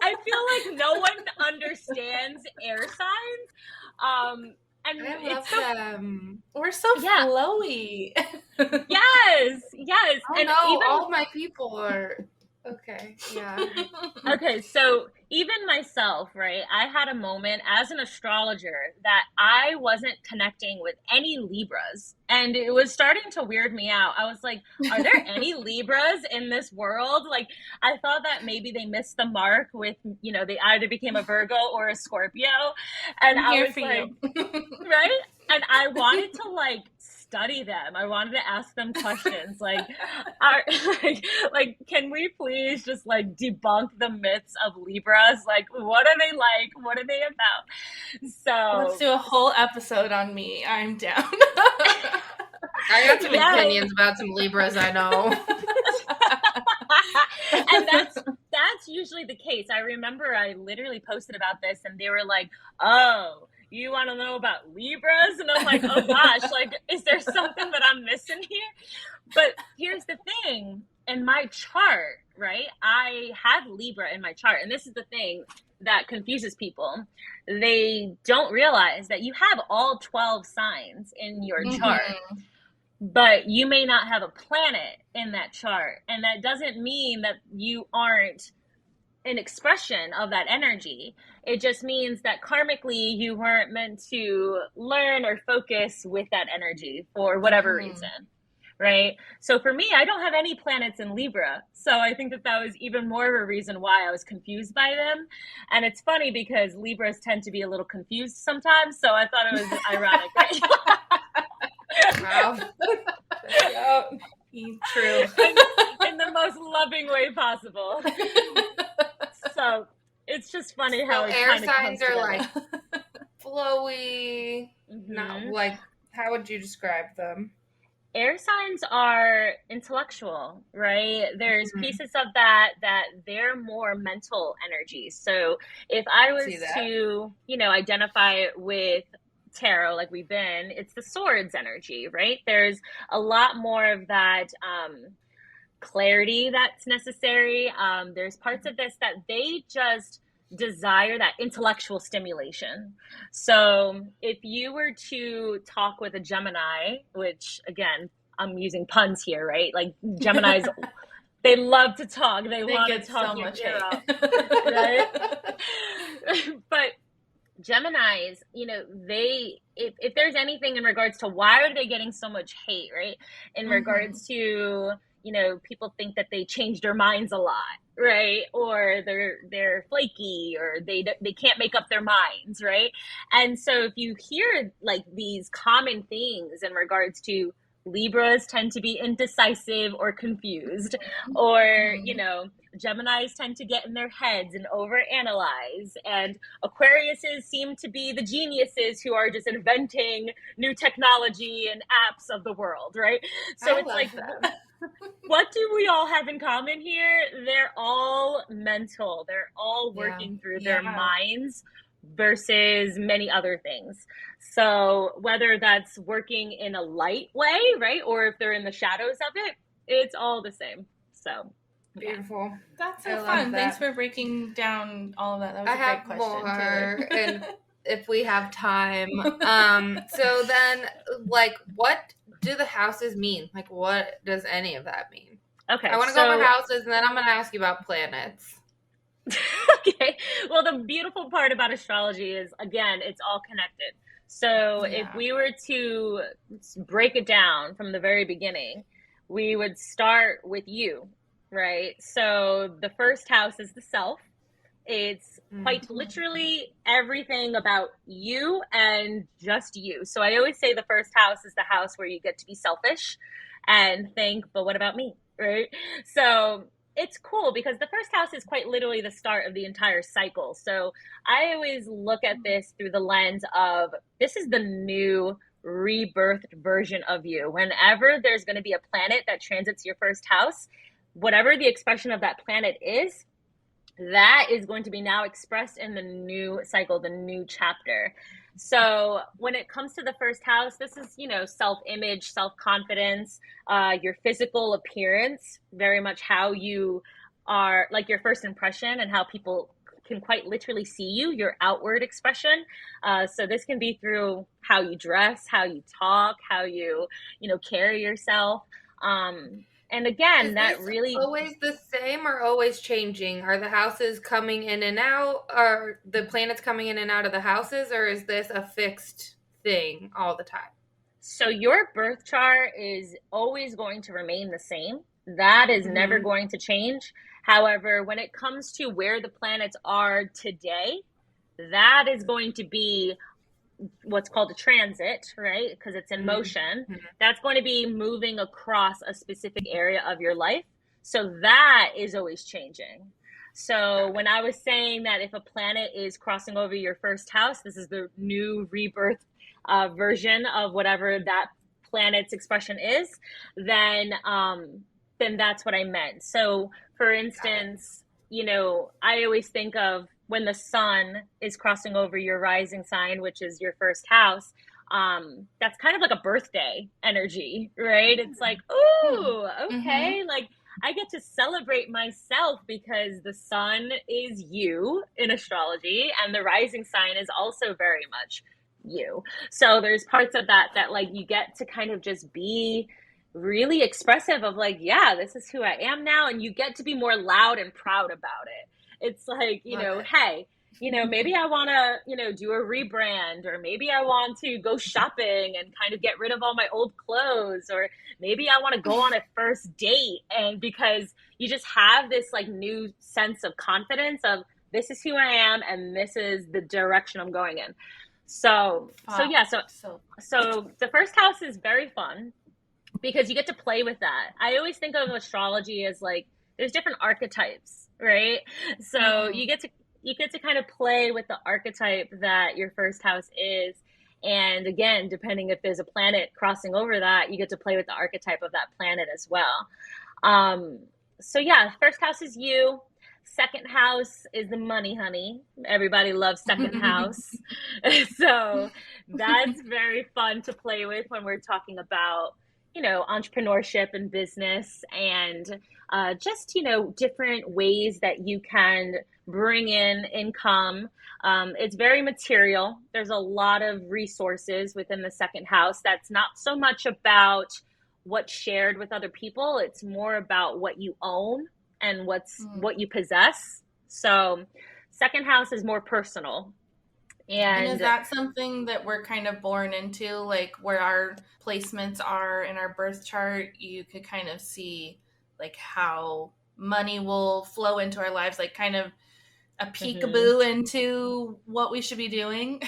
S3: I feel like no one understands air signs. And
S1: I love them.
S2: We're so flowy.
S3: Yes.
S1: Oh, no, even all my people are... Okay, yeah.
S3: Okay, so even myself, right? I had a moment as an astrologer that I wasn't connecting with any Libras, and it was starting to weird me out. I was like, are there any Libras in this world? Like, I thought that maybe they missed the mark with, they either became a Virgo or a Scorpio. And I was like, right? And I wanted to like study them. I wanted to ask them questions like, can we please just like debunk the myths of Libras? Like, what are they like? What are they about? So
S2: let's do a whole episode on me. I'm down.
S1: I got some opinions about some Libras I know.
S3: And that's usually the case. I remember I literally posted about this and they were like, oh, you want to know about Libras? And I'm like, oh gosh, like, is there something that I'm missing here? But here's the thing. In my chart, right, I had Libra in my chart. And this is the thing that confuses people. They don't realize that you have all 12 signs in your chart. But you may not have a planet in that chart. And that doesn't mean that you aren't an expression of that energy. It just means that karmically you weren't meant to learn or focus with that energy for whatever reason, right? So for me, I don't have any planets in Libra. So I think that was even more of a reason why I was confused by them. And it's funny because Libras tend to be a little confused sometimes. So I thought it was ironic, right?
S1: Wow. Yep.
S2: True.
S3: In the most loving way possible. So it's just funny how it
S1: air
S3: kind of
S1: signs are
S3: together.
S1: like flowy. Not like, how would you describe them?
S3: Air signs are intellectual, right? There's pieces of that they're more mental energy. So if I was to, identify it with tarot like we've been, it's the swords energy, right? There's a lot more of that clarity that's necessary. There's parts of this that they just desire that intellectual stimulation. So if you were to talk with a Gemini, which again, I'm using puns here, right? Like Geminis, they love to talk. They want to talk
S2: so
S3: your
S2: much
S3: ear
S2: hate.
S3: off, right? But Geminis, if there's anything in regards to why are they getting so much hate, right? In regards to, people think that they change their minds a lot, right? Or they're flaky, or they can't make up their minds, right? And so if you hear like these common things in regards to Libras tend to be indecisive or confused, or, Geminis tend to get in their heads and overanalyze, and Aquariuses seem to be the geniuses who are just inventing new technology and apps of the world, right? So it's like, what do we all have in common here? They're all mental. They're all working through their minds versus many other things. So whether that's working in a light way, right? Or if they're in the shadows of it, it's all the same. So
S1: beautiful.
S2: That's so fun. Thanks for breaking down all of that. That was a great question, Taylor.
S1: And if we have time. So then, like, what do the houses mean? Like, what does any of that mean?
S3: Okay.
S1: I want to go over houses, and then I'm going to ask you about planets.
S3: Okay. Well, the beautiful part about astrology is, again, it's all connected. So if we were to break it down from the very beginning, we would start with you, right? So the first house is the self. It's quite literally everything about you and just you. So I always say the first house is the house where you get to be selfish and think, but what about me, right? So it's cool because the first house is quite literally the start of the entire cycle. So I always look at this through the lens of, this is the new rebirthed version of you. Whenever there's going to be a planet that transits your first house, whatever the expression of that planet is, that is going to be now expressed in the new cycle, the new chapter. So when it comes to the first house, this is, self-image, self-confidence, your physical appearance, very much how you are, like your first impression and how people can quite literally see you, your outward expression. So this can be through how you dress, how you talk, how you, carry yourself. And again,
S1: is
S3: that
S1: this
S3: really
S1: always the same or always changing? Are the houses coming in and out? Are the planets coming in and out of the houses, or is this a fixed thing all the time?
S3: So your birth chart is always going to remain the same. That is never going to change. However, when it comes to where the planets are today, that is going to be what's called a transit, right? Because it's in motion. That's going to be moving across a specific area of your life. So that is always changing. So when I was saying that if a planet is crossing over your first house, this is the new rebirth version of whatever that planet's expression is, then that's what I meant. So for instance, I always think of when the sun is crossing over your rising sign, which is your first house, that's kind of like a birthday energy, right? It's like, ooh, okay, like I get to celebrate myself because the sun is you in astrology, and the rising sign is also very much you. So there's parts of that like you get to kind of just be really expressive of like, yeah, this is who I am now, and you get to be more loud and proud about it. It's like, hey, maybe I want to, do a rebrand, or maybe I want to go shopping and kind of get rid of all my old clothes, or maybe I want to go on a first date. And because you just have this like new sense of confidence of this is who I am and this is the direction I'm going in. So yeah, so the first house is very fun because you get to play with that. I always think of astrology as like there's different archetypes, right? So you get to kind of play with the archetype that your first house is. And again, depending if there's a planet crossing over that, you get to play with the archetype of that planet as well. So yeah, first house is you. Second house is the money, honey. Everybody loves second house. So that's very fun to play with when we're talking about, entrepreneurship and business, and just, different ways that you can bring in income. It's very material. There's a lot of resources within the second house. That's not so much about what's shared with other people. It's more about what you own and what you possess. So second house is more personal.
S2: And is that something that we're kind of born into, like where our placements are in our birth chart? You could kind of see like how money will flow into our lives, like kind of a peekaboo into what we should be doing.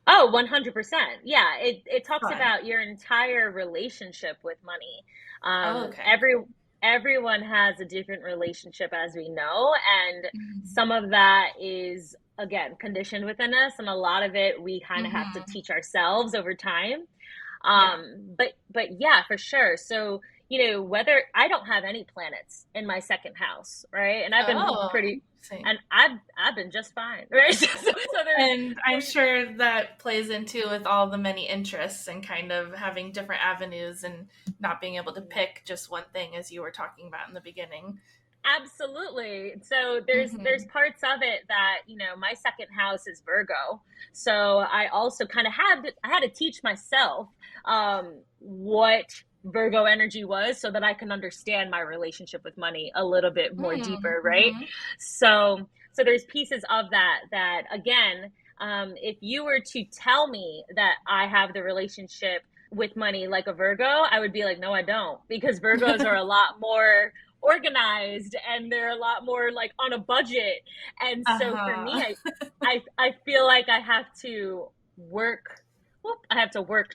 S3: Oh, 100%. Yeah. It talks about your entire relationship with money. Everyone has a different relationship, as we know. And some of that is, again, conditioned within us. And a lot of it, we kind of have to teach ourselves over time. But yeah, for sure. So, whether I don't have any planets in my second house, right? And I've been and I've been just fine, right?
S2: And I'm sure that plays into with all the many interests and kind of having different avenues and not being able to pick just one thing, as you were talking about in the beginning.
S3: Absolutely. So there's parts of it that, my second house is Virgo. So I also kind of had to teach myself what Virgo energy was so that I can understand my relationship with money a little bit more deeper, right? So there's pieces of that again, if you were to tell me that I have the relationship with money like a Virgo, I would be like, no, I don't, because Virgos are a lot more organized and they're a lot more like on a budget. And so for me, I feel like I have to work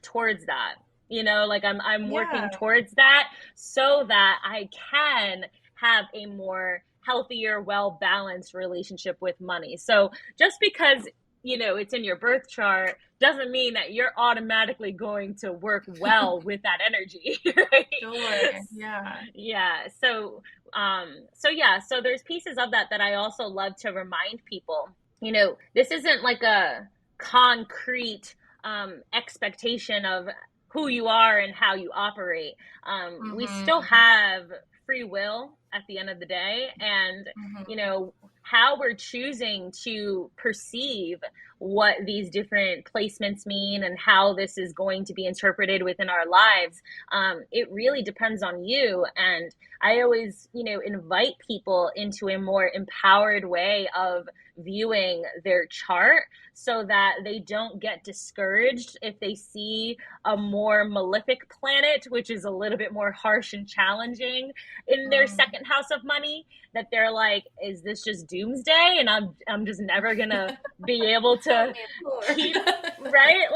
S3: towards that. Like I'm working towards that so that I can have a more healthier, well-balanced relationship with money. So just because, it's in your birth chart doesn't mean that you're automatically going to work well with that energy. Right?
S2: Sure. Yeah.
S3: Yeah. So there's pieces of that I also love to remind people, this isn't like a concrete expectation of who you are and how you operate. We still have free will at the end of the day, and how we're choosing to perceive what these different placements mean and how this is going to be interpreted within our lives. It really depends on you. And I always, invite people into a more empowered way of viewing their chart so that they don't get discouraged if they see a more malefic planet, which is a little bit more harsh and challenging in their second house of money, that they're like, is this just doomsday? And I'm just never gonna be able to keep, right?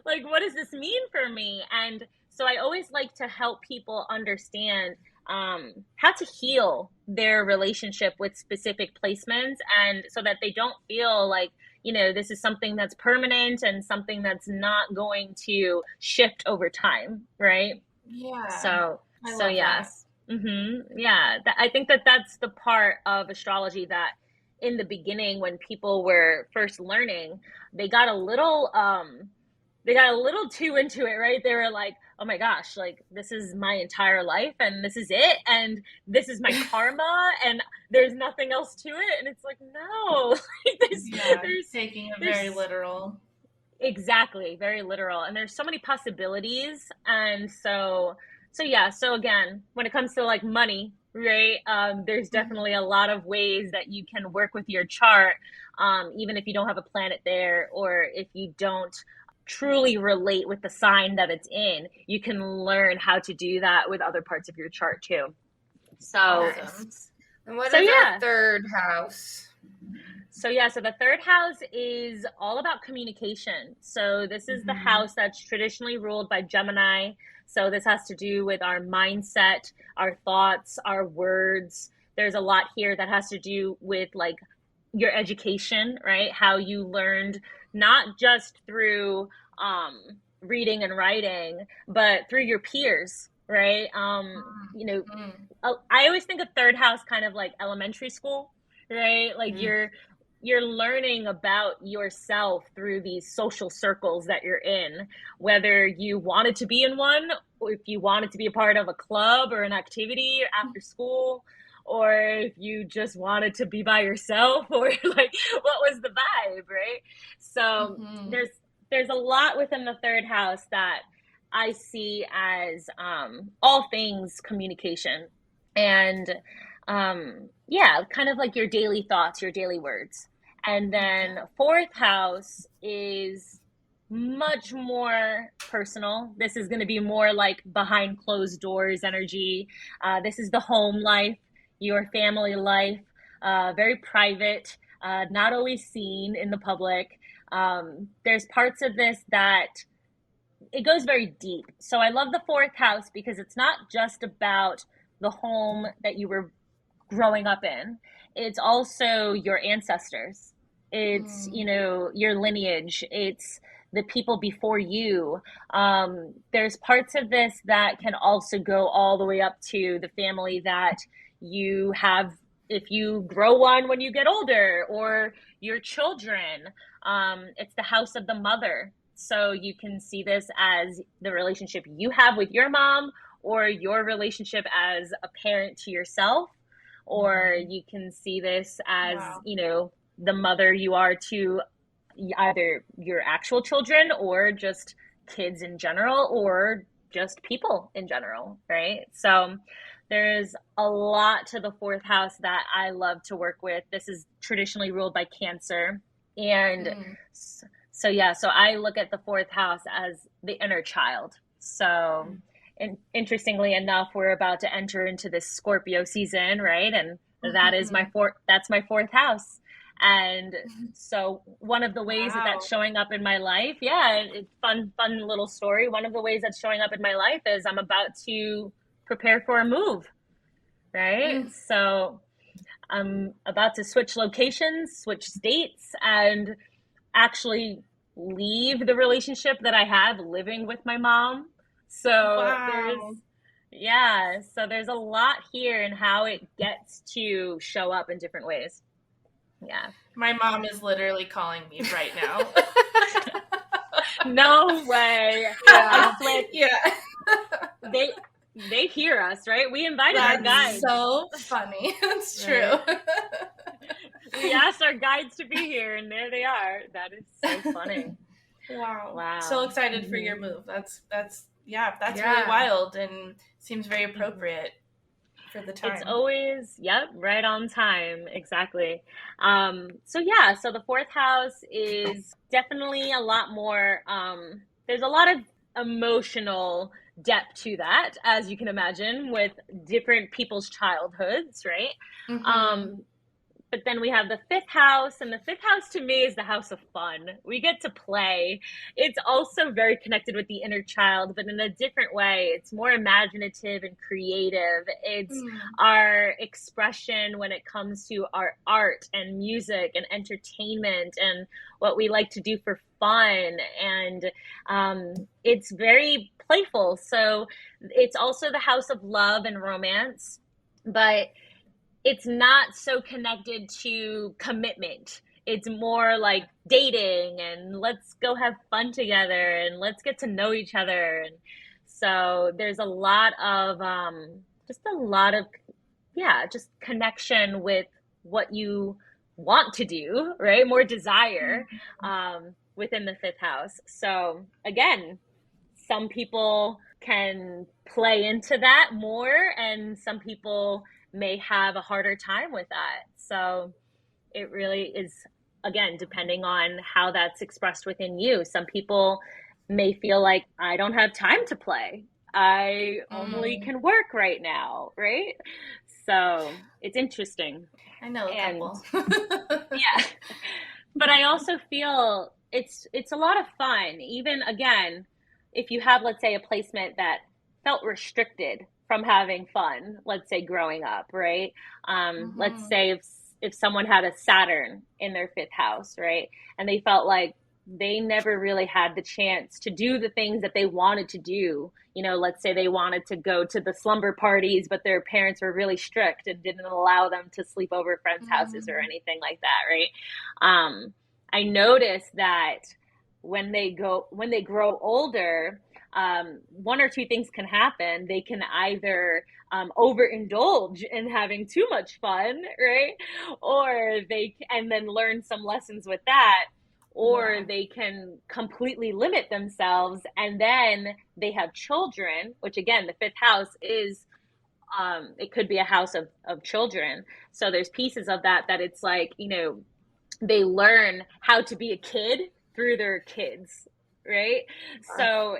S3: Like, what does this mean for me? And so I always like to help people understand how to heal their relationship with specific placements, and so that they don't feel like, this is something that's permanent and something that's not going to shift over time, right?
S2: Yeah.
S3: So yes. Yeah. I think that's the part of astrology that in the beginning, when people were first learning, they got a little too into it, right? They were like, oh my gosh, like this is my entire life and this is it. And this is my karma and there's nothing else to it. And it's like, no,
S2: there's taking it very literal.
S3: Exactly. Very literal. And there's so many possibilities. And so again, when it comes to like money, right? There's definitely a lot of ways that you can work with your chart, even if you don't have a planet there, or if you don't truly relate with the sign that it's in, you can learn how to do that with other parts of your chart too. So,
S1: Nice. And what
S3: so
S1: is our
S3: yeah.
S1: third house?
S3: So yeah, so the third house is all about communication. So this is the house that's traditionally ruled by Gemini. So this has to do with our mindset, our thoughts, our words. There's a lot here that has to do with like your education, right? How you learned not just through reading and writing, but through your peers, right? You know, I always think of third house kind of like elementary school, right? Like you're learning about yourself through these social circles that you're in, whether you wanted to be in one, or if you wanted to be a part of a club or an activity after school, or if you just wanted to be by yourself, or like what was the vibe, right? So there's a lot within the third house that I see as all things communication. And yeah, kind of like your daily thoughts, your daily words. And then fourth house is much more personal. This is going to be more like behind closed doors energy. This is the home life, your family life, very private, not always seen in the public. There's parts of this that it goes very deep. So I love the fourth house because it's not just about the home that you were growing up in. It's also your ancestors. It's, you know, your lineage. It's the people before you. There's parts of this that can also go all the way up to the family that you have if you grow one when you get older, or your children. It's the house of the mother. So you can see this as the relationship you have with your mom, or your relationship as a parent to yourself, or you can see this as, you know, the mother you are to either your actual children, or just kids in general, or just people in general, right? So there's a lot to the fourth house that I love to work with. This is traditionally ruled by Cancer. And so yeah, so I look at the fourth house as the inner child. So and interestingly enough, we're about to enter into this Scorpio season, right? And that is that's my fourth house. And so one of the ways that that's showing up in my life, it's fun little story. One of the ways that's showing up in my life is I'm about to prepare for a move, right? So I'm about to switch locations, switch states, and actually leave the relationship that I have living with my mom. So there's a lot here in how it gets to show up in different ways. Yeah.
S2: My mom is literally calling me right now.
S3: No way.
S2: Yeah.
S3: I swear.
S2: Yeah.
S3: They hear us, right? We invited our guides.
S2: So funny. That's true.
S3: We asked our guides to be here, and there they are. That is so funny.
S2: Wow. So excited for your move. That's really wild and seems very appropriate for the time.
S3: It's always, right on time. Exactly. So the fourth house is definitely a lot more, there's a lot of emotional depth to that, as you can imagine, with different people's childhoods, right? But then we have the fifth house, and the fifth house to me is the house of fun. We get to play. It's also very connected with the inner child, but in a different way. It's more imaginative and creative. It's our expression when it comes to our art and music and entertainment and what we like to do for fun. And it's very playful. So it's also the house of love and romance, but it's not so connected to commitment. It's more like dating and let's go have fun together and let's get to know each other. And so there's a lot of just connection with what you want to do, right? More desire within the fifth house. So again, some people can play into that more, and some people may have a harder time with that. So it really is, again, depending on how that's expressed within you. Some people may feel like, I don't have time to play. I only can work right now, right? So it's interesting.
S2: I know a
S3: And
S2: couple.
S3: yeah, but I also feel it's a lot of fun. Even again, if you have, let's say, a placement that felt restricted from having fun, let's say growing up, right? Let's say if someone had a Saturn in their fifth house, right, and they felt like they never really had the chance to do the things that they wanted to do. You know, let's say they wanted to go to the slumber parties, but their parents were really strict and didn't allow them to sleep over friends' houses or anything like that, right? I noticed that when they grow older, one or two things can happen. They can either overindulge in having too much fun, right? Or and then learn some lessons with that, or they can completely limit themselves, and then they have children, which again, the fifth house is, it could be a house of children. So there's pieces of that it's like, you know, they learn how to be a kid through their kids, right? So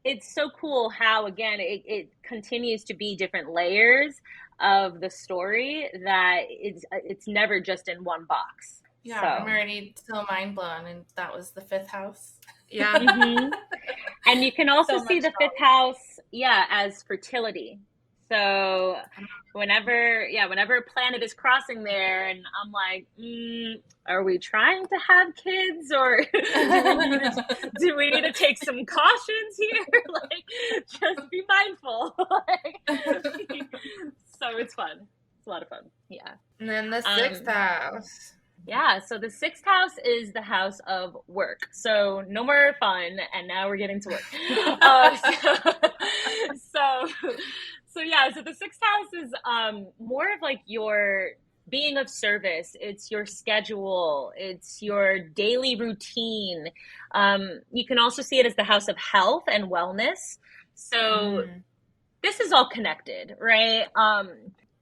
S3: it's so cool how, again, it continues to be different layers of the story, that it's never just in one box.
S2: Yeah,
S3: so.
S2: I'm already so mind blown, and that was the fifth house.
S1: Yeah.
S3: And you can also
S2: So
S3: see the fifth house, as fertility. So whenever a planet is crossing there, and I'm like, are we trying to have kids, or do we need to take some cautions here? Like, just be mindful. So it's fun. It's a lot of fun. Yeah.
S1: And then the sixth house.
S3: Yeah, so the sixth house is the house of work. So no more fun, and now we're getting to work. So the sixth house is more of like your being of service. It's your schedule. It's your daily routine. You can also see it as the house of health and wellness. So this is all connected, right?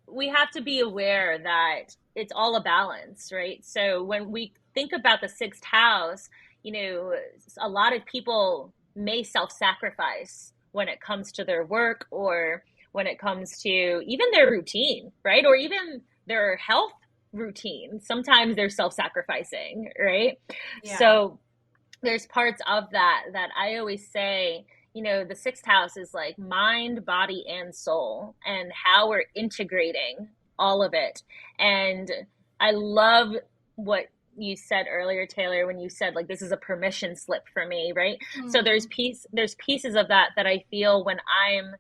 S3: We have to be aware that it's all a balance, right? So when we think about the sixth house, you know, a lot of people may self-sacrifice when it comes to their work, or when it comes to even their routine, right? Or even their health routine. Sometimes they're self-sacrificing, right? Yeah. So there's parts of that I always say, you know, the sixth house is like mind, body, and soul, and how we're integrating all of it. And I love what you said earlier, Taylor, when you said, like, this is a permission slip for me, right? So there's pieces of that I feel when I'm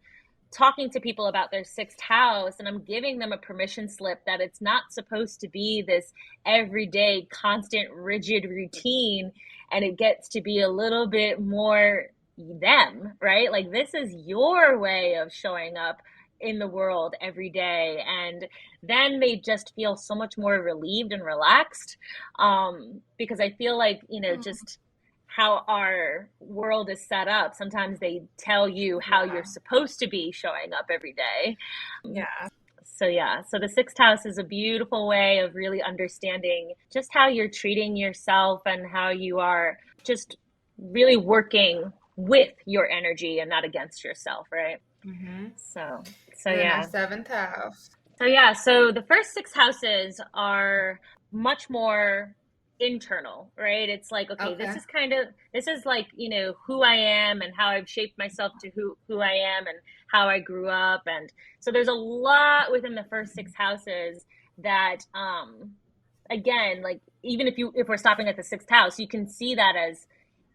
S3: talking to people about their sixth house, and I'm giving them a permission slip that it's not supposed to be this everyday, constant, rigid routine, and it gets to be a little bit more them, right? Like, this is your way of showing up in the world every day. And then they just feel so much more relieved and relaxed, because I feel like, you know, just how our world is set up, sometimes they tell you how you're supposed to be showing up every day. So the sixth house is a beautiful way of really understanding just how you're treating yourself, and how you are just really working with your energy and not against yourself, right? So
S1: Our seventh house.
S3: So the first six houses are much more internal, right? It's like, okay, this is like, you know, who I am and how I've shaped myself to who I am and how I grew up. And so there's a lot within the first six houses that, again, like, even if we're stopping at the sixth house, you can see that as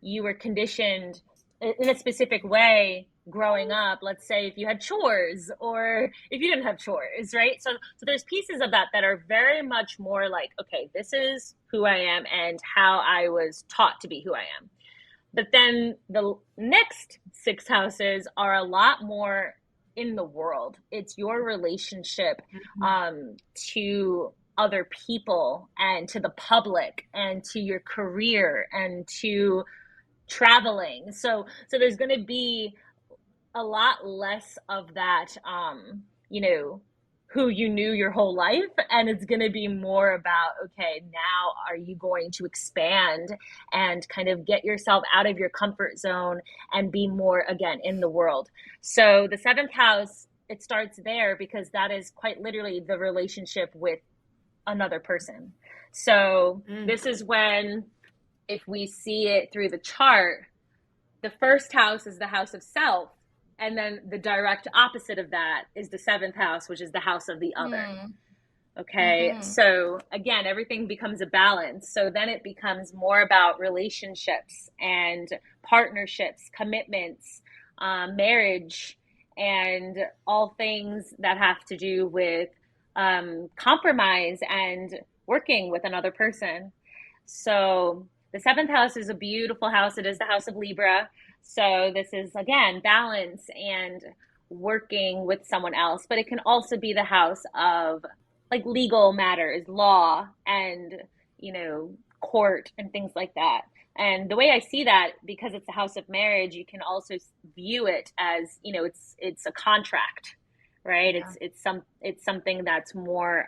S3: you were conditioned in a specific way growing up. Let's say if you had chores, or if you didn't have chores, right? So there's pieces of that are very much more like, okay, this is who I am and how I was taught to be who I am. But then the next six houses are a lot more in the world. It's your relationship to other people, and to the public, and to your career, and to traveling. So there's going to be a lot less of that, you know, who you knew your whole life. And it's going to be more about, okay, now are you going to expand and kind of get yourself out of your comfort zone and be more, again, in the world. So the seventh house, it starts there because that is quite literally the relationship with another person. So this is when, if we see it through the chart, the first house is the house of self. And then the direct opposite of that is the seventh house, which is the house of the other. Okay. So again, everything becomes a balance. So then it becomes more about relationships and partnerships, commitments, marriage, and all things that have to do with compromise and working with another person. So the seventh house is a beautiful house. It is the house of Libra. So this is, again, balance and working with someone else, but it can also be the house of like legal matters, law, and, court and things like that. And the way I see that, because it's a house of marriage, you can also view it as, it's a contract, right? Yeah. It's something that's more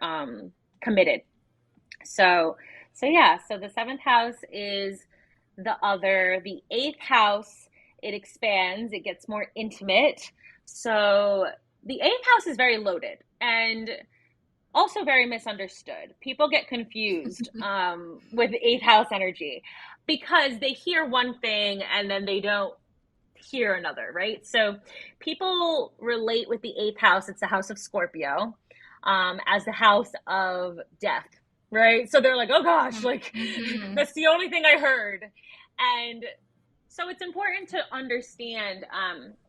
S3: committed. So the seventh house is the other. The eighth house, it expands, it gets more intimate. So the eighth house is very loaded and also very misunderstood. People get confused with eighth house energy because they hear one thing and then they don't hear another, right? So people relate with the eighth house, it's the house of Scorpio, as the house of death, right? So they're like, oh gosh, like that's the only thing I heard. And so it's important to understand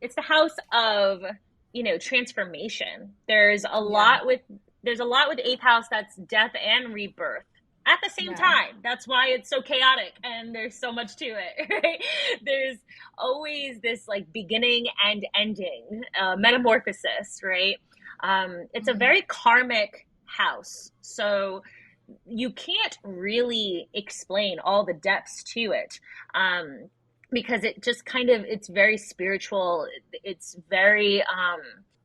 S3: it's the house of, transformation. There's a lot with eighth house that's death and rebirth at the same time. That's why it's so chaotic and there's so much to it, right? There's always this like beginning and ending, metamorphosis, right? It's a very karmic house. So you can't really explain all the depths to it. Because it just it's very spiritual. It's very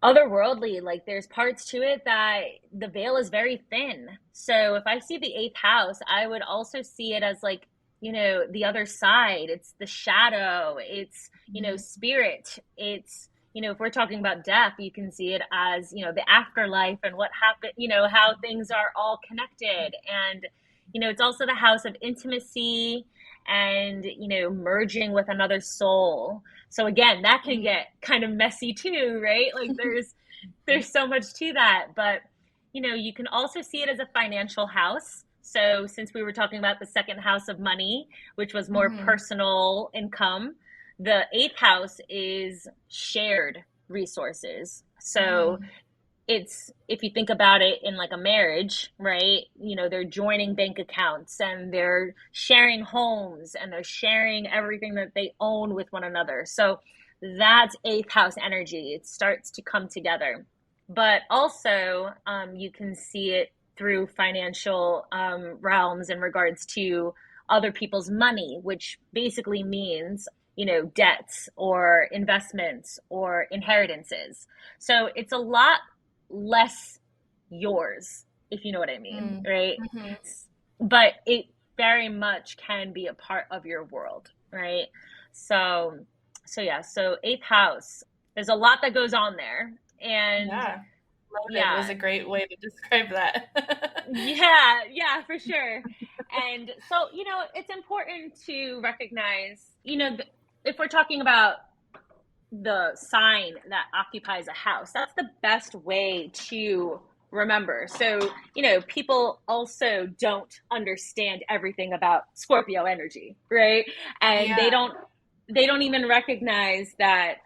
S3: otherworldly. Like there's parts to it that the veil is very thin. So if I see the eighth house, I would also see it as like, the other side. It's the shadow. It's, spirit. It's, if we're talking about death, you can see it as, the afterlife and what happened, how things are all connected. And, it's also the house of intimacy and, merging with another soul. So again, that can get kind of messy too, right? Like there's so much to that, but, you can also see it as a financial house. So since we were talking about the second house of money, which was more personal income, the eighth house is shared resources. So it's, if you think about it in like a marriage, right? They're joining bank accounts and they're sharing homes and they're sharing everything that they own with one another. So that's eighth house energy. It starts to come together. But also you can see it through financial realms in regards to other people's money, which basically means debts or investments or inheritances. So it's a lot less yours, if you know what I mean, right? But it very much can be a part of your world, right? So eighth house, there's a lot that goes on there. And
S2: loaded was a great way to describe that.
S3: yeah, for sure. And so, it's important to recognize, if we're talking about the sign that occupies a house, that's the best way to remember. So, people also don't understand everything about Scorpio energy, right? And they don't even recognize that,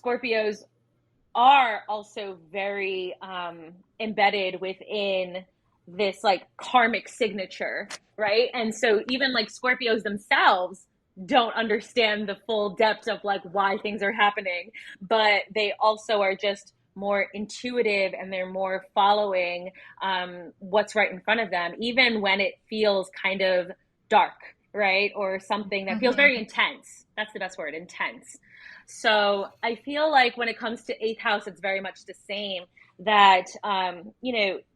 S3: Scorpios are also very embedded within this like karmic signature, right? And so even like Scorpios themselves don't understand the full depth of like why things are happening, but they also are just more intuitive and they're more following what's right in front of them, even when it feels kind of dark, right? Or something that feels very intense. That's the best word, intense. So I feel like when it comes to eighth house, it's very much the same, that,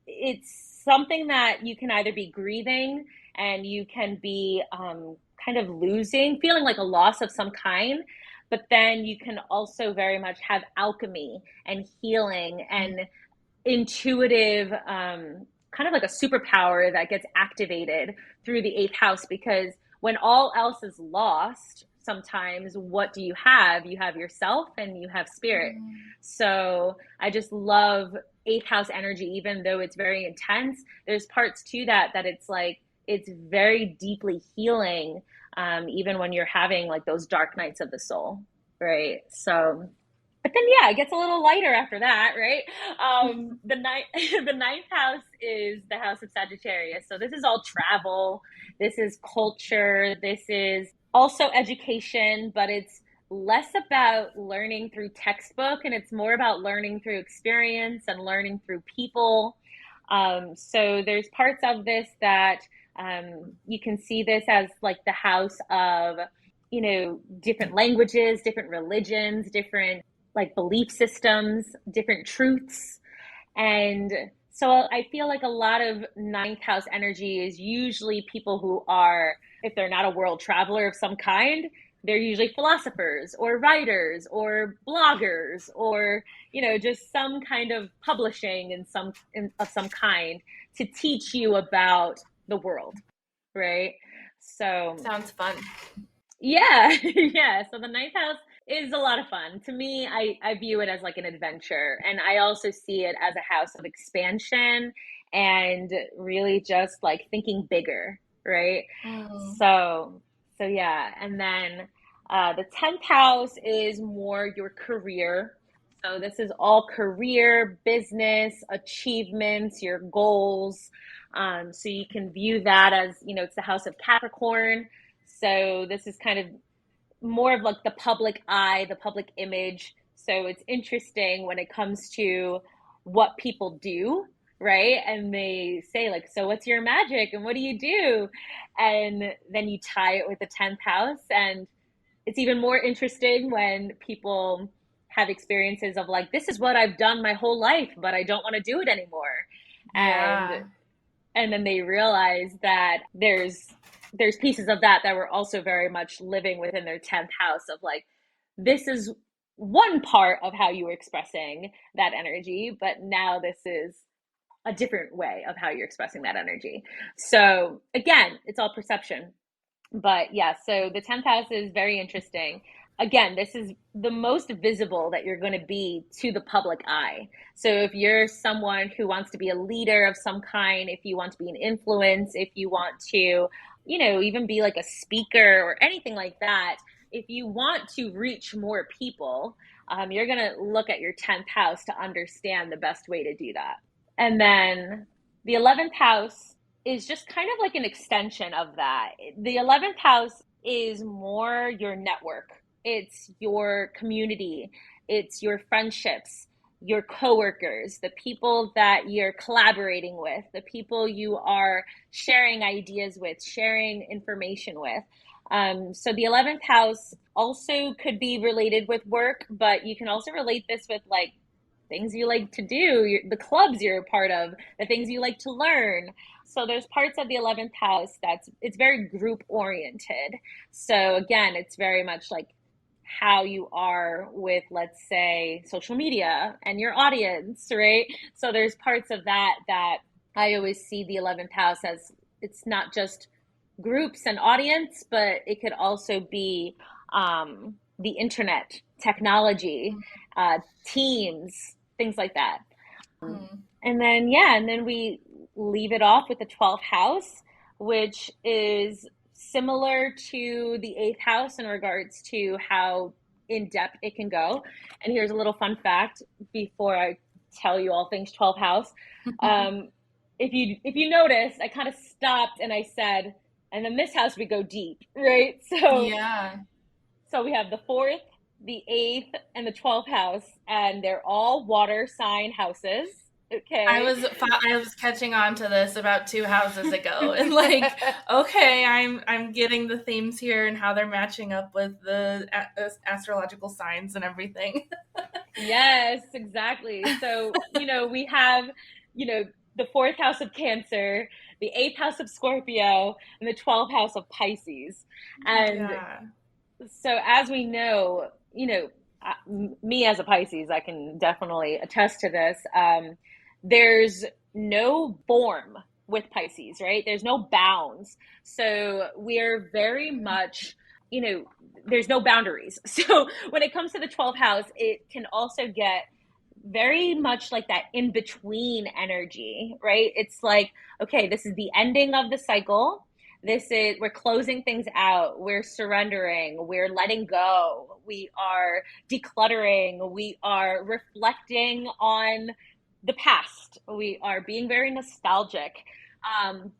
S3: it's something that you can either be grieving and you can be kind of losing, feeling like a loss of some kind. But then you can also very much have alchemy and healing and intuitive, kind of like a superpower that gets activated through the eighth house, because when all else is lost, sometimes what do you have? You have yourself and you have spirit. So I just love eighth house energy, even though it's very intense. There's parts to that it's like it's very deeply healing, even when you're having like those dark nights of the soul, right? So but then yeah, it gets a little lighter after that, right? The ninth house is the house of Sagittarius. So this is all travel, this is culture, this is also education, but it's less about learning through textbook and it's more about learning through experience and learning through people. So there's parts of this that you can see this as like the house of, different languages, different religions, different like belief systems, different truths. And so I feel like a lot of ninth house energy is usually people who are, if they're not a world traveler of some kind, they're usually philosophers or writers or bloggers or, just some kind of publishing of some kind to teach you about the world, right? So
S2: Sounds fun.
S3: yeah, yeah. So the ninth house is a lot of fun. To me, I view it as like an adventure. And I also see it as a house of expansion and really just like thinking bigger, right? So, so yeah. And then the 10th house is more your career. So this is all career, business, achievements, your goals. So you can view that as, it's the house of Capricorn. So this is kind of more of like the public eye, the public image. So it's interesting when it comes to what people do, right? And they say like, so what's your magic and what do you do? And then you tie it with the 10th house. And it's even more interesting when people have experiences of like, this is what I've done my whole life, but I don't want to do it anymore. And
S2: Yeah.
S3: and then they realize that there's pieces of that were also very much living within their 10th house of like, this is one part of how you were expressing that energy, but now this is a different way of how you're expressing that energy. So again, it's all perception. But yeah, so the 10th house is very interesting. Again, this is the most visible that you're going to be to the public eye. So if you're someone who wants to be a leader of some kind, if you want to be an influence, if you want to, even be like a speaker or anything like that, if you want to reach more people, you're going to look at your 10th house to understand the best way to do that. And then the 11th house is just kind of like an extension of that. The 11th house is more your network, it's your community, it's your friendships, your coworkers, the people that you're collaborating with, the people you are sharing ideas with, sharing information with. So the 11th house also could be related with work, but you can also relate this with like things you like to do, the clubs you're a part of, the things you like to learn. So there's parts of the 11th house it's very group oriented. So again, it's very much like how you are with, let's say, social media and your audience, right? So there's parts of that I always see the 11th house as, it's not just groups and audience, but it could also be the internet, technology, teams, things like that. And then, yeah, and then we leave it off with the 12th house, which is similar to the eighth house in regards to how in depth it can go. And here's a little fun fact before I tell you all things 12th house. If you notice, I kind of stopped and I said, and then this house we go deep, right?
S2: Yeah.
S3: So we have the fourth, the eighth, and the 12th house, and they're all water sign houses. Okay.
S2: I was catching on to this about 2 houses ago, and like, okay, I'm getting the themes here and how they're matching up with the astrological signs and everything.
S3: Yes, exactly. So, we have, you know, the fourth house of Cancer, the eighth house of Scorpio, and the 12th house of Pisces. And
S2: Yeah.
S3: so, as we know, me as a Pisces, I can definitely attest to this. There's no form with Pisces, right? There's no bounds. So we're very much, there's no boundaries. So when it comes to the 12th house, it can also get very much like that in between energy, right? It's like, okay, this is the ending of the cycle. We're closing things out, we're surrendering, we're letting go, we are decluttering, we are reflecting on the past, we are being very nostalgic,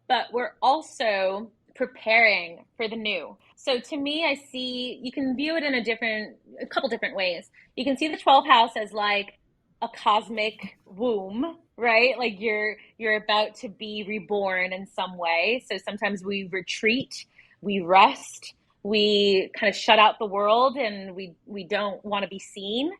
S3: but we're also preparing for the new. So to me, I see, you can view it in a couple different ways. You can see the 12th house as like a cosmic womb, right? Like you're about to be reborn in some way. So sometimes we retreat, we rest, we kind of shut out the world, and we don't want to be seen.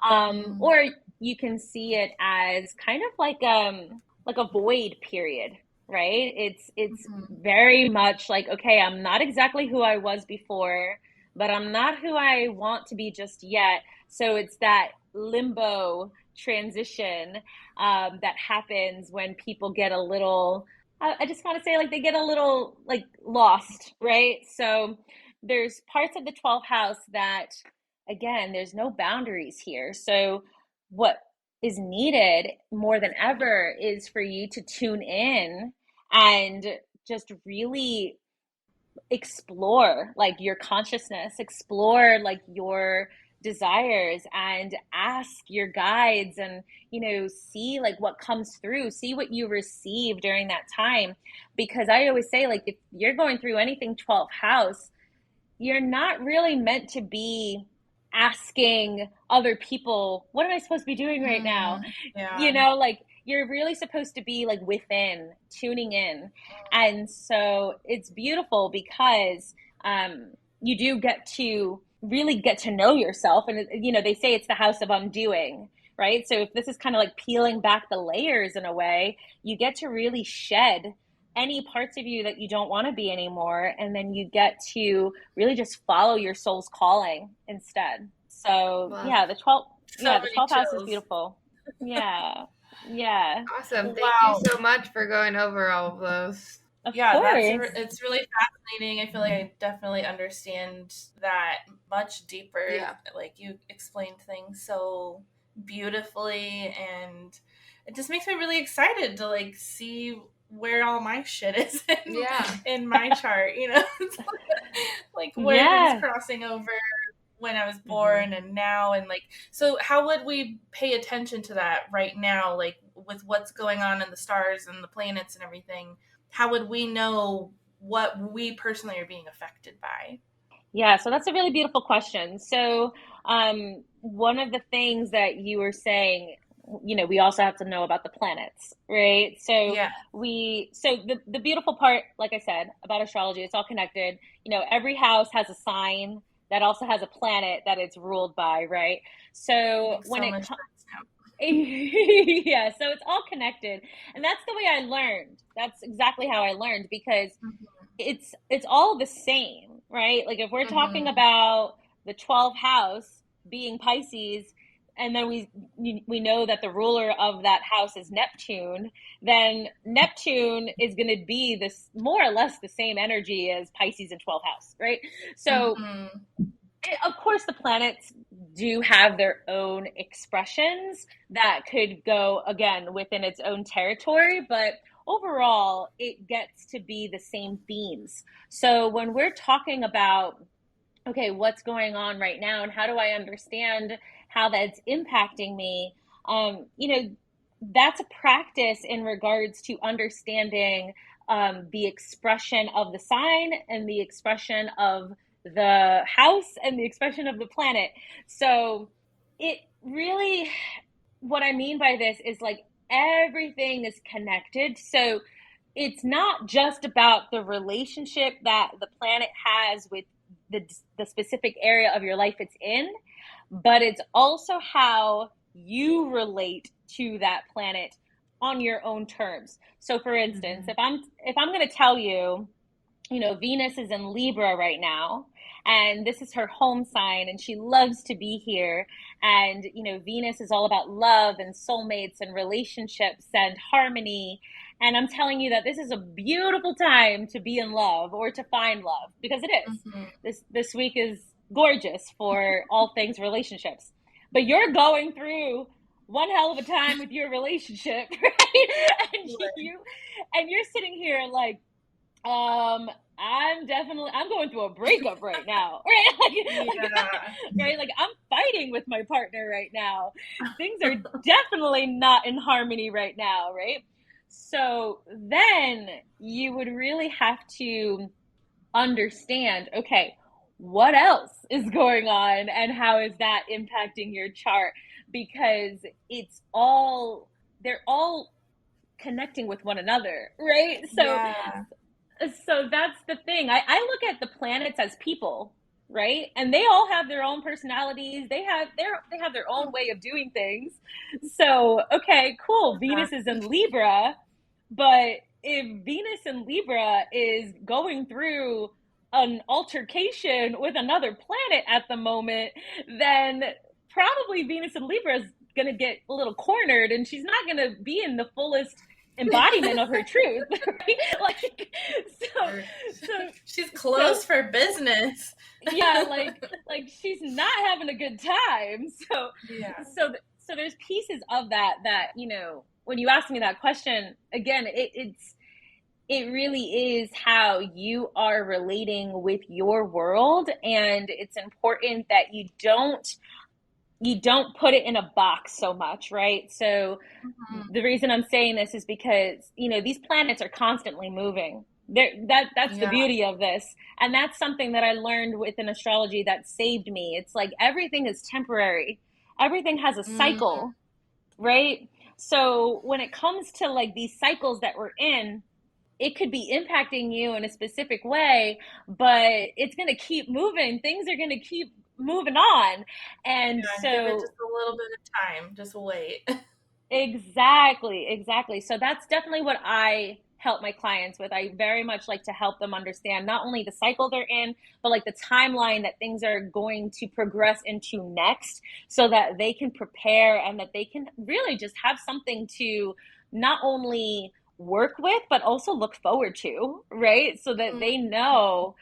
S3: Or you can see it as kind of like a void period, right? It's very much like, okay, I'm not exactly who I was before, but I'm not who I want to be just yet. So it's that limbo transition that happens when people get a little, I just want to say, like, they get a little like lost, right? So there's parts of the 12th house that, again, there's no boundaries here. So what is needed more than ever is for you to tune in and just really explore like your consciousness, explore like your desires, and ask your guides, and see like what comes through, see what you receive during that time. Because I always say, like, if you're going through anything 12th house, you're not really meant to be asking other people, what am I supposed to be doing right now?
S2: Yeah.
S3: Like, you're really supposed to be like within, tuning in. And so it's beautiful because you do get to really get to know yourself. And, they say it's the house of undoing, right? So if this is kind of like peeling back the layers in a way, you get to really shed any parts of you that you don't want to be anymore. And then you get to really just follow your soul's calling instead. So
S1: Wow.
S3: yeah,
S2: So
S3: the
S2: many
S3: 12th house is
S2: chills.
S3: beautiful. Yeah. Yeah.
S1: Awesome. Thank you
S2: Wow.
S1: so much for going over all of those.
S3: Of
S2: Yeah,
S3: course.
S2: it's really fascinating. I feel like I definitely understand that much deeper.
S1: Yeah.
S2: Like, you explained things so beautifully, and it just makes me really excited to like see where all my shit is
S1: Yeah.
S2: in my chart, like where things
S3: Yeah.
S2: crossing over when I was born and now, and like, so how would we pay attention to that right now, like with what's going on in the stars and the planets and everything? How would we know what we personally are being affected by?
S3: Yeah, so that's a really beautiful question. So, one of the things that you were saying, we also have to know about the planets, right? So
S2: Yeah.
S3: the beautiful part, like I said, about astrology, it's all connected. Every house has a sign that also has a planet that it's ruled by, right? So
S2: Makes
S3: when
S2: so
S3: it
S2: much sense now.
S3: yeah, so it's all connected. And that's the way I learned. That's exactly how I learned, because it's all the same, right? Like, if we're talking about the 12th house being Pisces, and then we know that the ruler of that house is Neptune, then Neptune is going to be this more or less the same energy as Pisces in 12th house, right? So of course the planets do have their own expressions that could go again within its own territory, but overall it gets to be the same themes. So when we're talking about, okay, what's going on right now and how do I understand how that's impacting me, that's a practice in regards to understanding the expression of the sign and the expression of the house and the expression of the planet. So it really, what I mean by this is like, everything is connected. So it's not just about the relationship that the planet has with the specific area of your life it's in, but it's also how you relate to that planet on your own terms. So for instance, if I'm going to tell you, Venus is in Libra right now, and this is her home sign, and she loves to be here. And, Venus is all about love and soulmates and relationships and harmony. And I'm telling you that this is a beautiful time to be in love or to find love, because it is. This week is gorgeous for all things relationships. But you're going through one hell of a time with your relationship, right? And you're sitting here like, I'm going through a breakup right now, right? Right? Like I'm fighting with my partner right now. Things are definitely not in harmony right now, right? So then you would really have to understand, okay, what else is going on and how is that impacting your chart? Because they're all connecting with one another, right? So that's the thing. I look at the planets as people, right? And they all have their own personalities. They have their own way of doing things. So, okay, cool. Venus is in Libra, but if Venus in Libra is going through an altercation with another planet at the moment, then probably Venus in Libra is going to get a little cornered, and she's not going to be in the fullest embodiment of her truth, right? So
S2: she's closed for business.
S3: Yeah, like she's not having a good time. So there's pieces of that when you ask me that question again, it really is how you are relating with your world, and it's important that you don't put it in a box so much, right? So the reason I'm saying this is because, these planets are constantly moving. That's the beauty of this. And that's something that I learned within astrology that saved me. It's like everything is temporary. Everything has a cycle, right? So when it comes to like these cycles that we're in, it could be impacting you in a specific way, but it's going to keep moving. Things are going to keep moving on. And so
S2: give it just a little bit of time. Just wait.
S3: Exactly. So that's definitely what I help my clients with. I very much like to help them understand not only the cycle they're in, but like the timeline that things are going to progress into next, so that they can prepare and that they can really just have something to not only work with, but also look forward to, right? So that they know,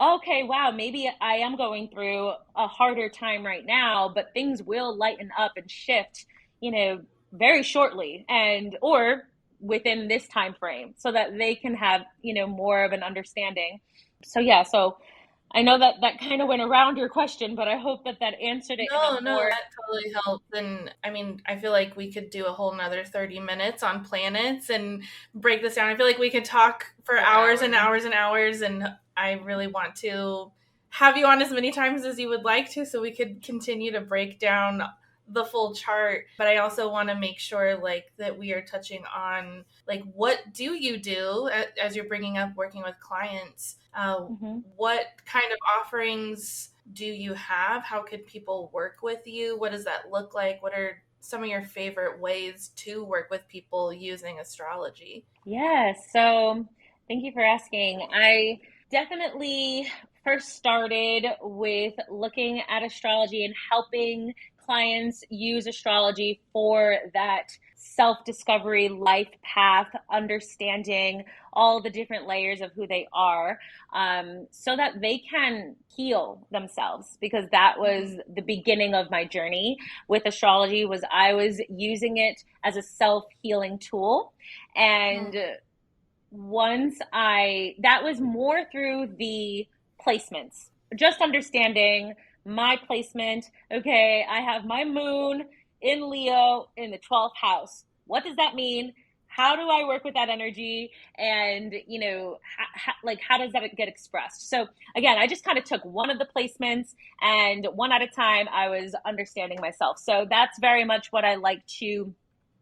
S3: okay, wow, maybe I am going through a harder time right now, but things will lighten up and shift, very shortly, or within this time frame, so that they can have more of an understanding. So I know that kind of went around your question, but I hope that answered it.
S2: No, that totally helps. And I mean, I feel like we could do a whole nother 30 minutes on planets and break this down. I feel like we could talk for hours and hours and hours, and I really want to have you on as many times as you would like to, so we could continue to break down the full chart. But I also want to make sure like that we are touching on like, what do you do as you're bringing up working with clients? What kind of offerings do you have? How could people work with you? What does that look like? What are some of your favorite ways to work with people using astrology?
S3: Yeah, so thank you for asking. I definitely first started with looking at astrology and helping clients use astrology for that self-discovery life path, understanding all the different layers of who they are, so that they can heal themselves, because that was the beginning of my journey with astrology. Was I was using it as a self-healing tool, and that was more through the placements, just understanding my placement. Okay, I have my moon in Leo in the 12th house. What does that mean? How do I work with that energy? And, how does that get expressed? So again, I just kind of took one of the placements, and one at a time, I was understanding myself. So that's very much what I like to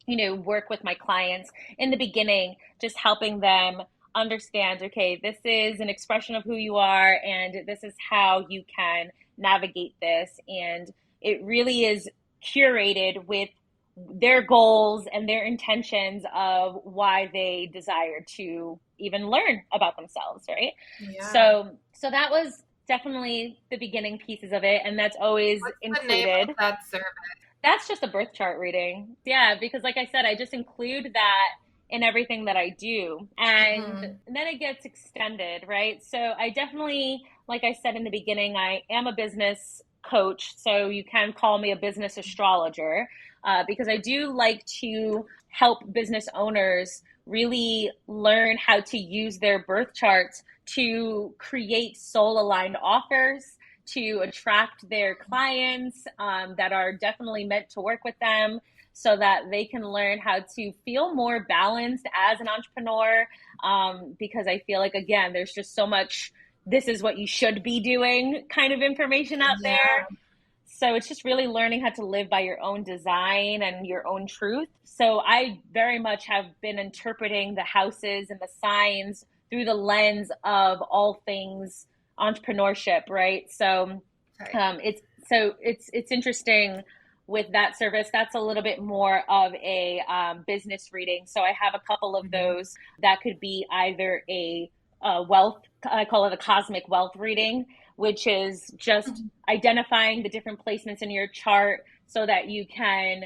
S3: work with my clients in the beginning, just helping them understand, okay, this is an expression of who you are, and this is how you can navigate this. And it really is curated with their goals and their intentions of why they desire to even learn about themselves, right?
S1: Yeah.
S3: So that was definitely the beginning pieces of it, and that's always
S1: What's
S3: included.
S1: the name of that service?
S3: That's just a birth chart reading. Yeah, because like I said, I just include that in everything that I do. And then it gets extended, right? So I definitely, like I said in the beginning, I am a business coach. So you can call me a business astrologer, because I do like to help business owners really learn how to use their birth charts to create soul aligned offers, to attract their clients that are definitely meant to work with them, so that they can learn how to feel more balanced as an entrepreneur. Because I feel like, again, there's just so much, this is what you should be doing kind of information out there. So it's just really learning how to live by your own design and your own truth. So I very much have been interpreting the houses and the signs through the lens of all things entrepreneurship, right? So it's interesting with that service. That's a little bit more of a business reading. So I have a couple of those that could be either a wealth, I call it a cosmic wealth reading, which is just identifying the different placements in your chart so that you can,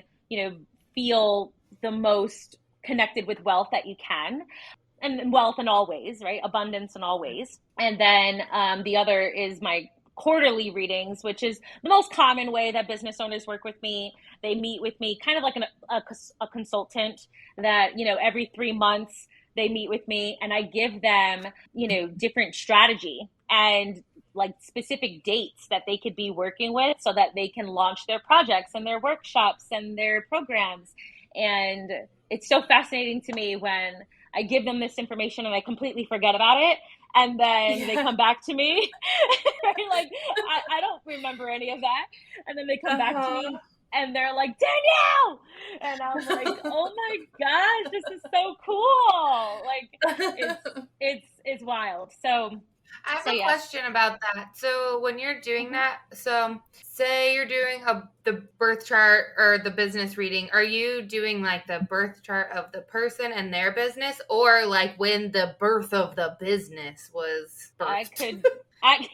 S3: feel the most connected with wealth that you can. And wealth in all ways, right? Abundance in all ways. And then the other is my quarterly readings, which is the most common way that business owners work with me. They meet with me kind of like a consultant that, every 3 months they meet with me, and I give them, different strategy and like specific dates that they could be working with so that they can launch their projects and their workshops and their programs. And it's so fascinating to me when I give them this information and I completely forget about it. And then they come back to me. Right? Like, I don't remember any of that. And then they come back to me and they're like, Danielle! And I'm like, oh my gosh, this is so cool. Like, it's wild. So
S1: I have a question about that. So when you're doing that, so say you're doing the birth chart or the business reading, are you doing like the birth chart of the person and their business, or like when the birth of the business was birthed?
S3: I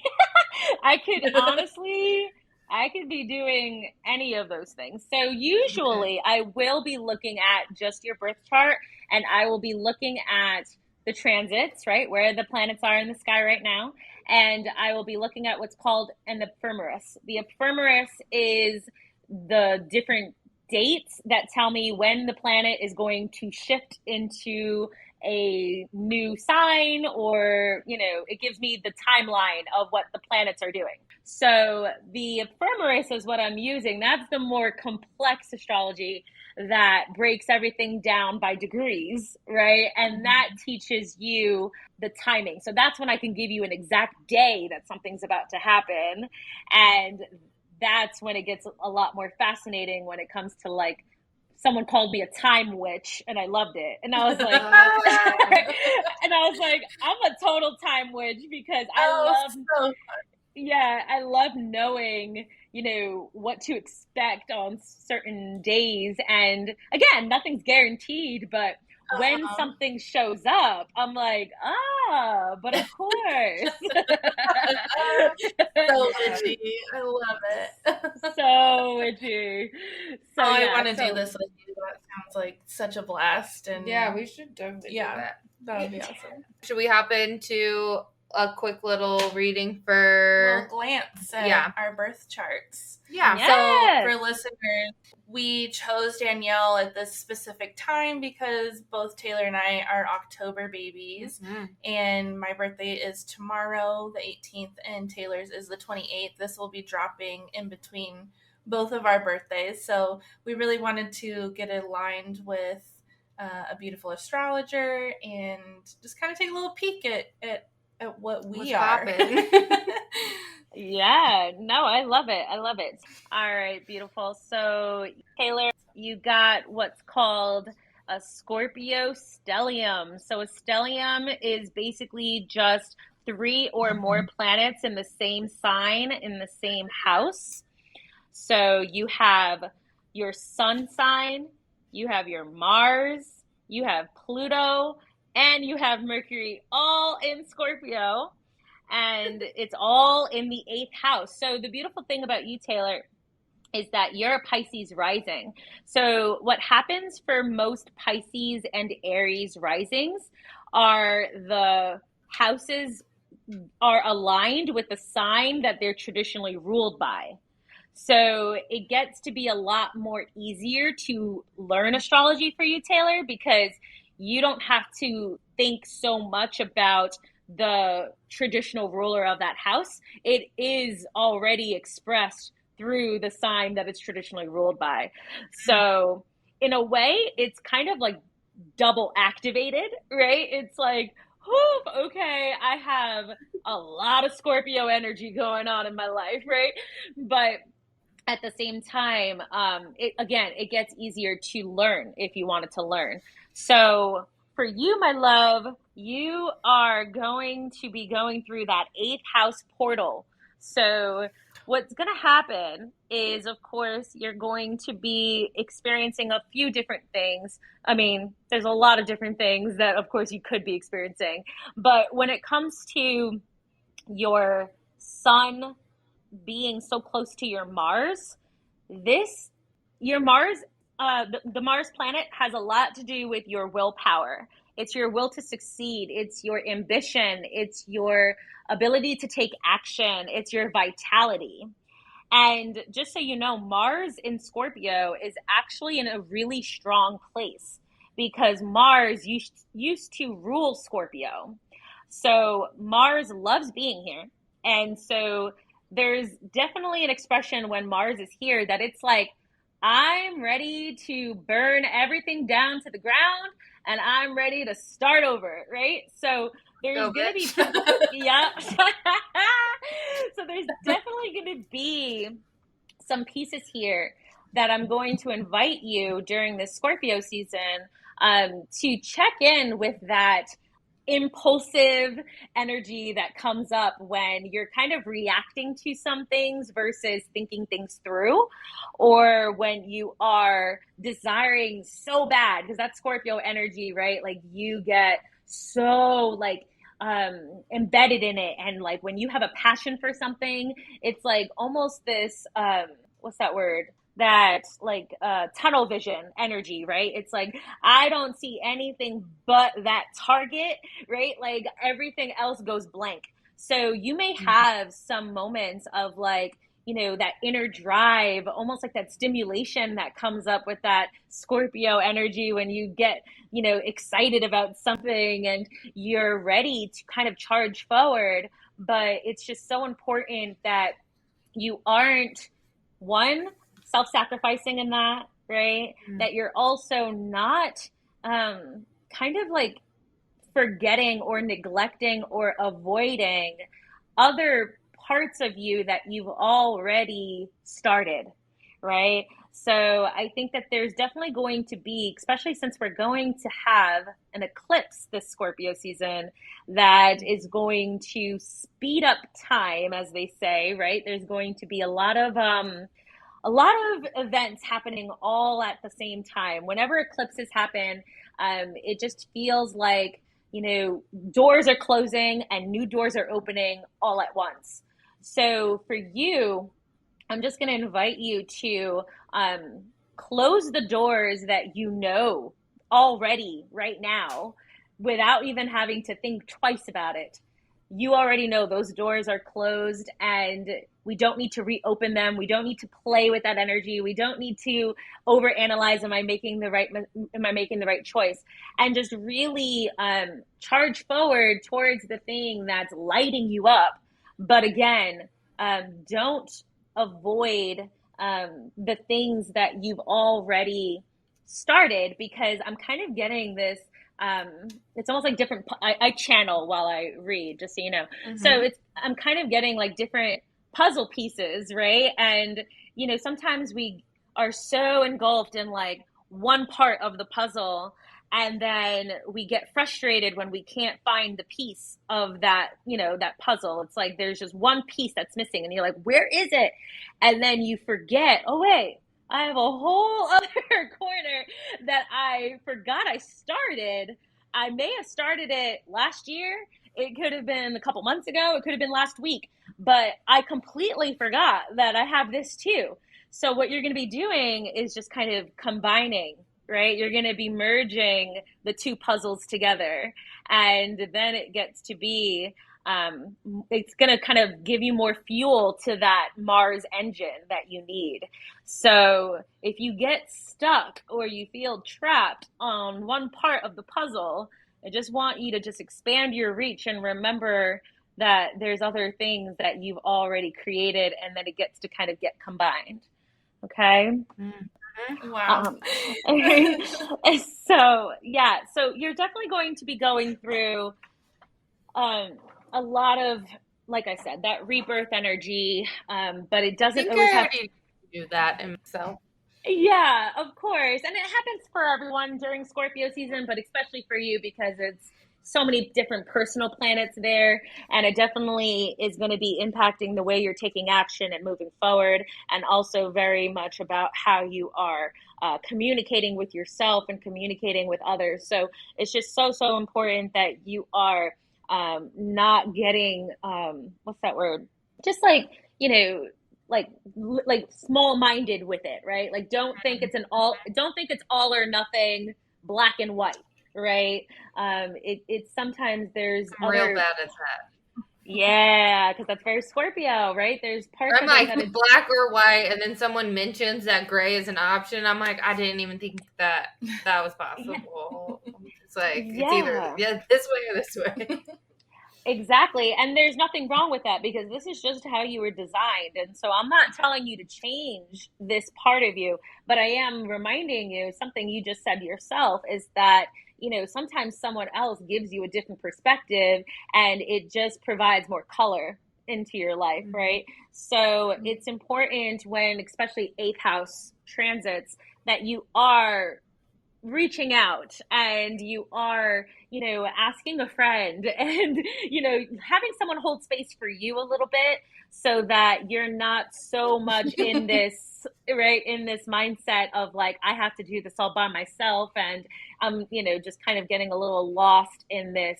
S3: could honestly, I could be doing any of those things. So usually I will be looking at just your birth chart, and I will be looking at the transits, right? Where the planets are in the sky right now. And I will be looking at what's called an ephemeris. The ephemeris is the different dates that tell me when the planet is going to shift into a new sign, or, it gives me the timeline of what the planets are doing. So the ephemeris is what I'm using. That's the more complex astrology that breaks everything down by degrees, right? And that teaches you the timing. So that's when I can give you an exact day that something's about to happen. And that's when it gets a lot more fascinating when it comes to, like, someone called me a time witch, and I loved it. And I was like, I'm a total time witch, because I love knowing, what to expect on certain days. And again, nothing's guaranteed, but when something shows up, I'm like, but of course.
S2: So witchy. I love it.
S3: So witchy. So
S2: I want to do this with you. That sounds like such a blast. And
S1: yeah, we should definitely do that.
S2: That would be awesome.
S1: Should we hop into a quick little reading
S2: a little glance at our birth charts?
S1: Yeah.
S2: So for listeners, we chose Danielle at this specific time because both Taylor and I are October babies, and my birthday is tomorrow, the 18th, and Taylor's is the 28th. This will be dropping in between both of our birthdays, so we really wanted to get aligned with a beautiful astrologer and just kind of take a little peek at what we are.
S3: Yeah, no, I love it. All right, beautiful. So Taylor, you got what's called a Scorpio stellium. So a stellium is basically just 3 or more planets in the same sign in the same house. So you have your sun sign, you have your Mars, you have Pluto, and you have Mercury all in Scorpio. And it's all in the 8th house. So the beautiful thing about you, Taylor, is that you're a Pisces rising. So what happens for most Pisces and Aries risings are the houses are aligned with the sign that they're traditionally ruled by. So it gets to be a lot more easier to learn astrology for you, Taylor, because you don't have to think so much about the traditional ruler of that house. It is already expressed through the sign that it's traditionally ruled by. So in a way, it's kind of like double activated, right? It's like, whew, okay, I have a lot of Scorpio energy going on in my life, right? But at the same time, it gets easier to learn if you wanted to learn. So for you, my love, you are going to be going through that 8th house portal. So what's going to happen is, of course, you're going to be experiencing a few different things. I mean, there's a lot of different things that, of course, you could be experiencing. But when it comes to your sun being so close to your Mars, your Mars, the Mars planet has a lot to do with your willpower. It's your will to succeed. It's your ambition. It's your ability to take action. It's your vitality. And just so you know, Mars in Scorpio is actually in a really strong place because Mars used to rule Scorpio. So Mars loves being here. And so there's definitely an expression when Mars is here that it's like, I'm ready to burn everything down to the ground and I'm ready to start over, right? So there's going to be, yeah. So there's definitely going to be some pieces here that I'm going to invite you during this Scorpio season to check in with that impulsive energy that comes up when you're kind of reacting to some things versus thinking things through, or when you are desiring so bad, because that's Scorpio energy, right? Like you get so like embedded in it, and like when you have a passion for something, it's like almost this what's that word, that like tunnel vision energy, right? It's like I don't see anything but that target, right? Like everything else goes blank. So you may have some moments of like, that inner drive, almost like that stimulation that comes up with that Scorpio energy when you get, excited about something and you're ready to kind of charge forward. But it's just so important that you aren't, one, self-sacrificing in that, right? That you're also not kind of like forgetting or neglecting or avoiding other parts of you that you've already started, right? So I think that there's definitely going to be, especially since we're going to have an eclipse this Scorpio season, that is going to speed up time, as they say, right? There's going to be a lot of events happening all at the same time. Whenever eclipses happen, it just feels like, doors are closing and new doors are opening all at once. So for you, I'm just going to invite you to close the doors that you know already right now without even having to think twice about it. You already know those doors are closed and we don't need to reopen them. We don't need to play with that energy. We don't need to overanalyze, am I making the right choice? And just really charge forward towards the thing that's lighting you up. But again, don't avoid the things that you've already started, because I'm kind of getting this it's almost like different, I channel while I read, just so you know. So I'm kind of getting like different puzzle pieces, right? And sometimes we are so engulfed in like one part of the puzzle, and then we get frustrated when we can't find the piece of that, that puzzle. It's like there's just one piece that's missing and you're like, where is it? And then you forget, oh wait, I have a whole other corner that I forgot I started. I may have started it last year. It could have been a couple months ago. It could have been last week, but I completely forgot that I have this too. So what you're going to be doing is just kind of combining, right? You're going to be merging the two puzzles together, and then it gets to be, it's going to kind of give you more fuel to that Mars engine that you need. So if you get stuck or you feel trapped on one part of the puzzle, I just want you to just expand your reach and remember that there's other things that you've already created, and then it gets to kind of get combined. Okay.
S2: Wow.
S3: So yeah, so you're definitely going to be going through a lot of, like I said, that rebirth energy, but it doesn't always have to
S1: do that in myself.
S3: Yeah, of course. And it happens for everyone during Scorpio season, but especially for you because it's so many different personal planets there. And it definitely is going to be impacting the way you're taking action and moving forward. And also very much about how you are communicating with yourself and communicating with others. So it's just so, so important that you are not getting, what's that word? Just like, like small-minded with it, right? Like don't think it's all or nothing, black and white, right? It's sometimes there's
S1: I'm real bad at that.
S3: Yeah, because that's very Scorpio, right? There's parts
S1: I'm
S3: of
S1: like
S3: it that is
S1: black or white, and then someone mentions that gray is an option. I'm like, I didn't even think that was possible. It's like it's either this way or this way.
S3: Exactly. And there's nothing wrong with that because this is just how you were designed. And so I'm not telling you to change this part of you, but I am reminding you something you just said yourself is that, sometimes someone else gives you a different perspective and it just provides more color into your life, right? So it's important when, especially eighth house transits, that you are reaching out and you are, asking a friend and, having someone hold space for you a little bit so that you're not so much in this, right, in this mindset of like, I have to do this all by myself. And I'm, just kind of getting a little lost in this,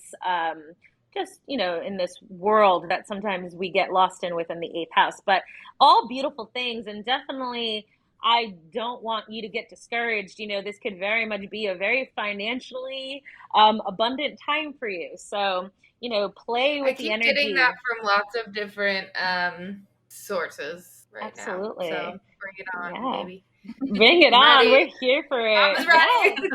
S3: in this world that sometimes we get lost in within the eighth house, but all beautiful things. And definitely, I don't want you to get discouraged. This could very much be a very financially abundant time for you. So, play with the energy.
S1: I keep getting that from lots of different sources right
S3: Absolutely.
S1: now. So bring it on, baby.
S3: Bring it on. We're here for it.
S1: I was ready.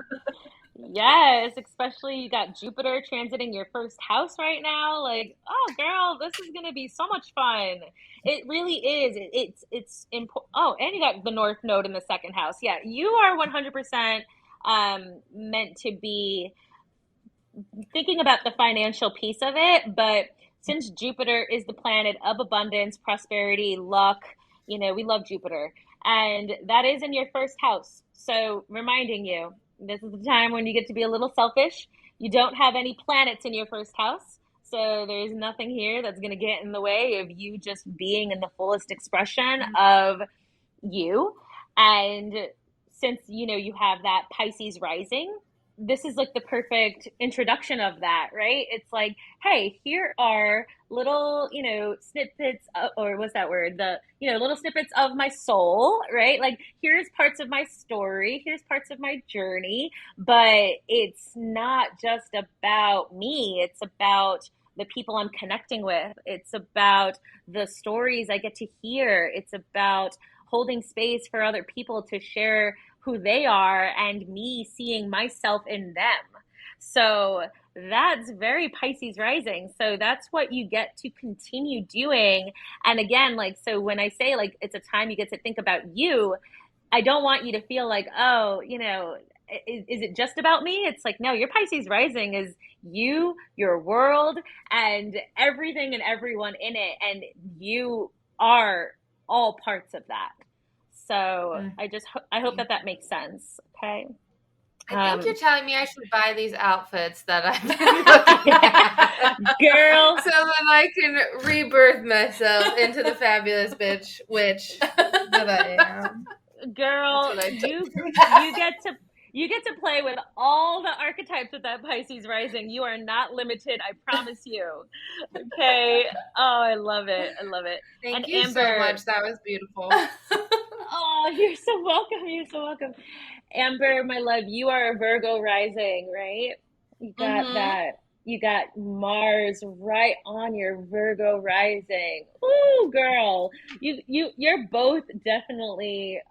S3: Yes, especially you got Jupiter transiting your first house right now. Like, oh, girl, this is going to be so much fun. It really is. It's important. Oh, and you got the North Node in the second house. Yeah, you are 100% meant to be thinking about the financial piece of it. But since Jupiter is the planet of abundance, prosperity, luck, we love Jupiter. And that is in your first house. So reminding you, this is the time when you get to be a little selfish. You don't have any planets in your first house. So there's nothing here that's going to get in the way of you just being in the fullest expression of you. And since, you have that Pisces rising, this is like the perfect introduction of that, right? It's like, hey, here are little, snippets or what's that word? The, little snippets of my soul, right? Like here's parts of my story, here's parts of my journey, but it's not just about me. It's about the people I'm connecting with. It's about the stories I get to hear. It's about holding space for other people to share who they are and me seeing myself in them. So that's very Pisces rising. So that's what you get to continue doing. And again, like, so when I say like, it's a time you get to think about you, I don't want you to feel like, oh, is it just about me? It's like, no, your Pisces rising is you, your world, and everything and everyone in it. And you are all parts of that. So I hope that makes sense. Okay.
S1: I think you're telling me I should buy these outfits that I've been looking at.
S3: Girl.
S1: So then I can rebirth myself into the fabulous bitch witch that I am.
S3: Girl, you get to play with all the archetypes with that Pisces rising. You are not limited, I promise you. Okay. Oh, I love it. I love it.
S1: Thank you so much. That was beautiful.
S3: Oh, you're so welcome. You're so welcome. Amber, my love, you are a Virgo rising, right? You got that. You got Mars right on your Virgo rising. Ooh, girl. You're both definitely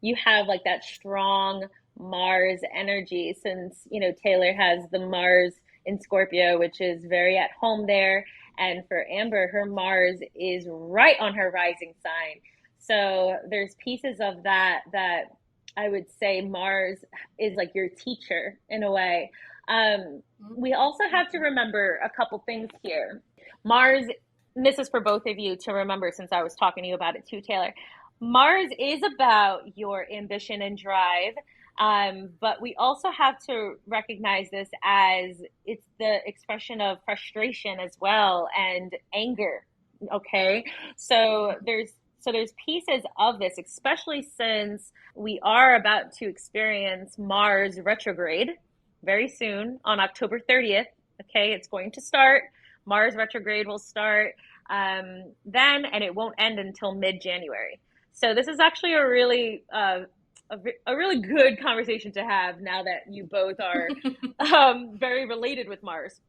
S3: you have like that strong Mars energy, since, Taylor has the Mars in Scorpio, which is very at home there. And for Amber, her Mars is right on her rising sign. So there's pieces of that I would say Mars is like your teacher in a way. We also have to remember a couple things here. Mars, and this is for both of you to remember since I was talking to you about it too, Taylor. Mars is about your ambition and drive. But we also have to recognize this as it's the expression of frustration as well, and anger. Okay. So there's pieces of this, especially since we are about to experience Mars retrograde very soon on October 30th. Okay, it's going to start. Mars retrograde will start then, and it won't end until mid-January. So this is actually a really good conversation to have now that you both are very related with Mars.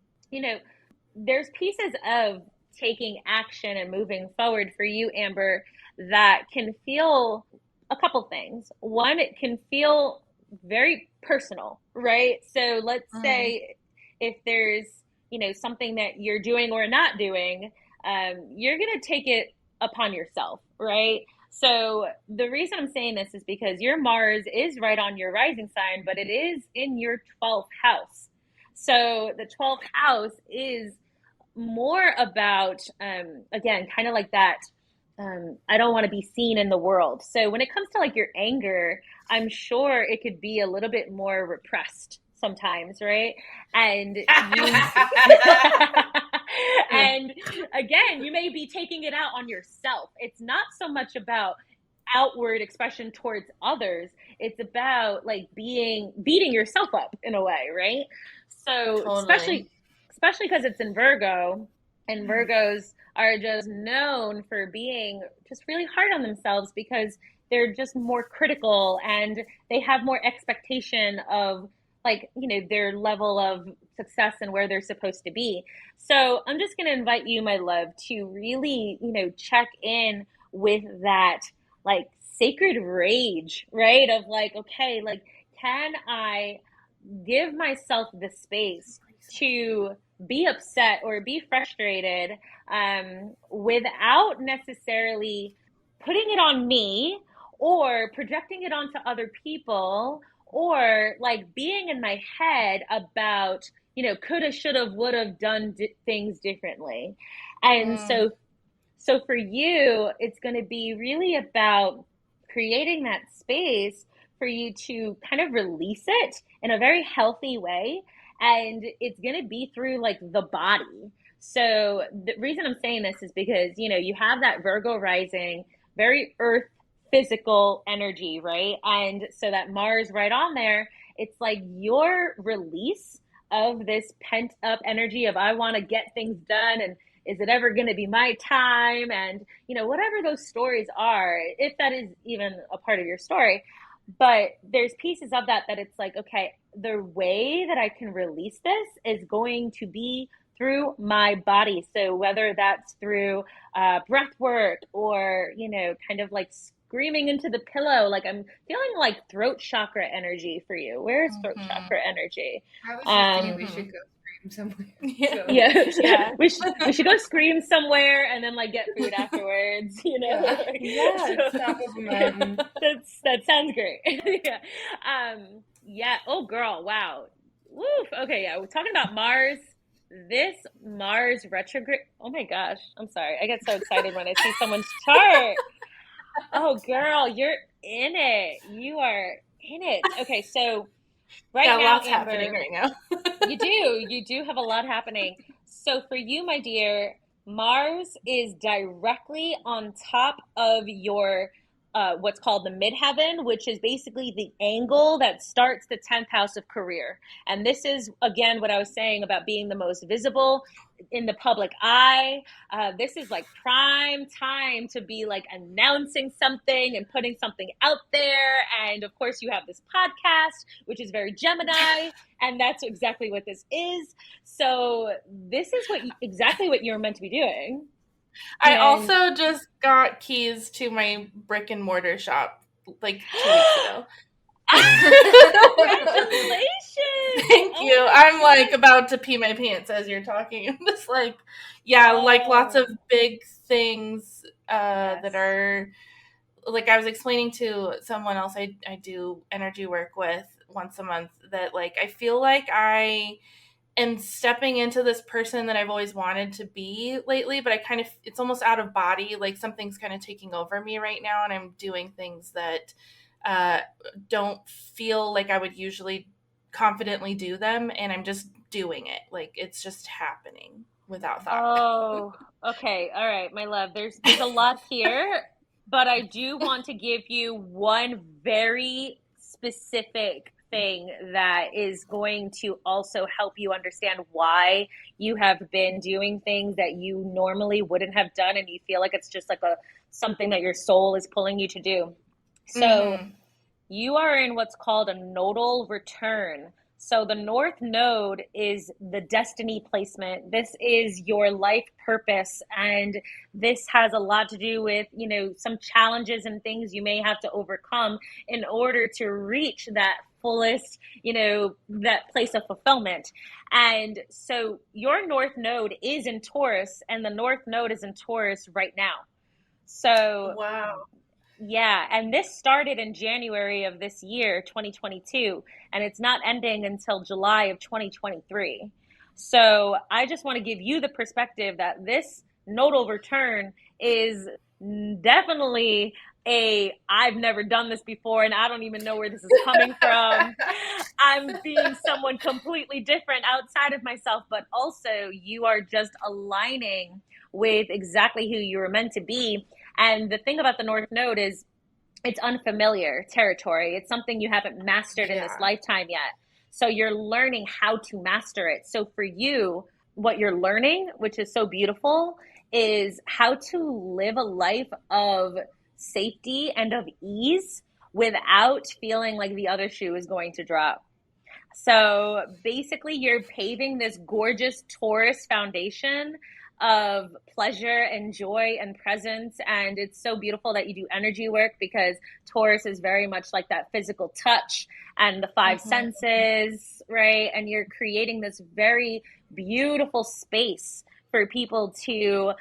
S3: There's pieces of taking action and moving forward for you, Amber, that can feel a couple things. One, it can feel very personal, right? So let's say if there's, something that you're doing or not doing, you're going to take it upon yourself, right? So the reason I'm saying this is because your Mars is right on your rising sign, but it is in your 12th house. So the 12th house is more about, again, kind of like that, I don't want to be seen in the world. So when it comes to like your anger, I'm sure it could be a little bit more repressed sometimes, right? And and again, you may be taking it out on yourself. It's not so much about outward expression towards others. It's about like beating yourself up in a way, right? So
S2: Totally.
S3: especially because it's in Virgo, and Virgos are just known for being just really hard on themselves because they're just more critical and they have more expectation of like, their level of success and where they're supposed to be. So I'm just going to invite you, my love, to really, check in with that like sacred rage, right? Of like, okay, like, can I give myself the space to be upset or be frustrated without necessarily putting it on me or projecting it onto other people, or like being in my head about, coulda, shoulda, woulda done things differently. And so for you, it's going to be really about creating that space for you to kind of release it in a very healthy way. And it's going to be through like the body. So the reason I'm saying this is because, you have that Virgo rising, very earth physical energy, right? And so that Mars right on there, it's like your release of this pent up energy of I want to get things done, and is it ever going to be my time? And, whatever those stories are, if that is even a part of your story. But there's pieces of that it's like, okay, the way that I can release this is going to be through my body. So whether that's through breath work or, kind of like screaming into the pillow, like I'm feeling like throat chakra energy for you. Where's throat chakra energy?
S1: I was just thinking we should go scream somewhere.
S3: Yeah. We should go scream somewhere and then like get food afterwards, That sounds great. Yeah. Oh girl, wow. Woof. Okay, yeah. We're talking about Mars. This Mars retrograde. Oh my gosh. I'm sorry. I get so excited when I see someone's chart. Oh, girl, you're in it. You are in it. Okay, so right
S2: Yeah,
S3: now,
S2: lots happening
S3: Amber,
S2: right now.
S3: you do have a lot happening. So for you, my dear, Mars is directly on top of your what's called the midheaven, which is basically the angle that starts the 10th house of career. And this is again what I was saying about being the most visible in the public eye. This is like prime time to be like announcing something and putting something out there. And of course, you have this podcast, which is very Gemini, and that's exactly what this is. So this is exactly what you're meant to be doing.
S2: I
S3: And
S2: also just got keys to my brick and mortar shop like 2 weeks ago.
S3: congratulations!
S2: Thank
S3: Oh
S2: you.
S3: my
S2: I'm like
S3: God.
S2: about to pee my pants as you're talking. I'm just like, yeah, like lots of
S3: Oh,
S2: big things that
S3: yes.
S2: are like I was explaining to someone else I do energy work with once a month that like I feel like I am stepping into this person that I've always wanted to be lately, but I kind of it's almost out of body, like something's kind of taking over me right now and I'm doing things that uh, don't feel like I would usually confidently do them and I'm just doing it. Like it's just happening without thought.
S3: Oh, okay. All right, my love. There's a lot here, but I do want to give you one very specific thing that is going to also help you understand why you have been doing things that you normally wouldn't have done and you feel like it's just like a something that your soul is pulling you to do. So,
S2: Mm-hmm.
S3: you are in what's called a nodal return. So the North Node is the destiny placement. This is your life purpose. And this has a lot to do with, some challenges and things you may have to overcome in order to reach that fullest, that place of fulfillment. And so your North Node is in Taurus, and the North Node is in Taurus right now. So
S2: Wow.
S3: yeah, and this started in January of this year, 2022, and it's not ending until July of 2023. So I just want to give you the perspective that this nodal return is definitely a I've never done this before and I don't even know where this is coming from. I'm being someone completely different outside of myself, but also you are just aligning with exactly who you were meant to be. And the thing about the North Node is it's unfamiliar territory. It's something you haven't mastered in this
S2: Yeah.
S3: lifetime yet. So you're learning how to master it. So for you, what you're learning, which is so beautiful, is how to live a life of safety and of ease without feeling like the other shoe is going to drop. So basically, you're paving this gorgeous Taurus foundation of pleasure and joy and presence. And it's so beautiful that you do energy work because Taurus is very much like that physical touch and the five
S2: Mm-hmm.
S3: senses, right? And you're creating this very beautiful space for people to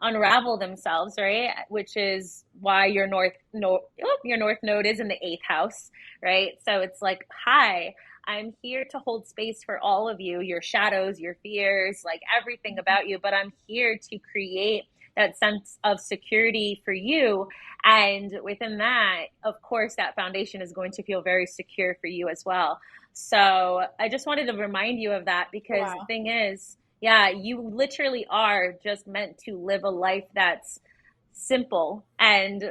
S3: unravel themselves, right? Which is why your North Node is in the eighth house, right? So it's like, hi, I'm here to hold space for all of you, your shadows, your fears, like everything about you. But I'm here to create that sense of security for you. And within that, of course, that foundation is going to feel very secure for you as well. So I just wanted to remind you of that because the
S2: Wow.
S3: thing is, yeah, you literally are just meant to live a life that's simple and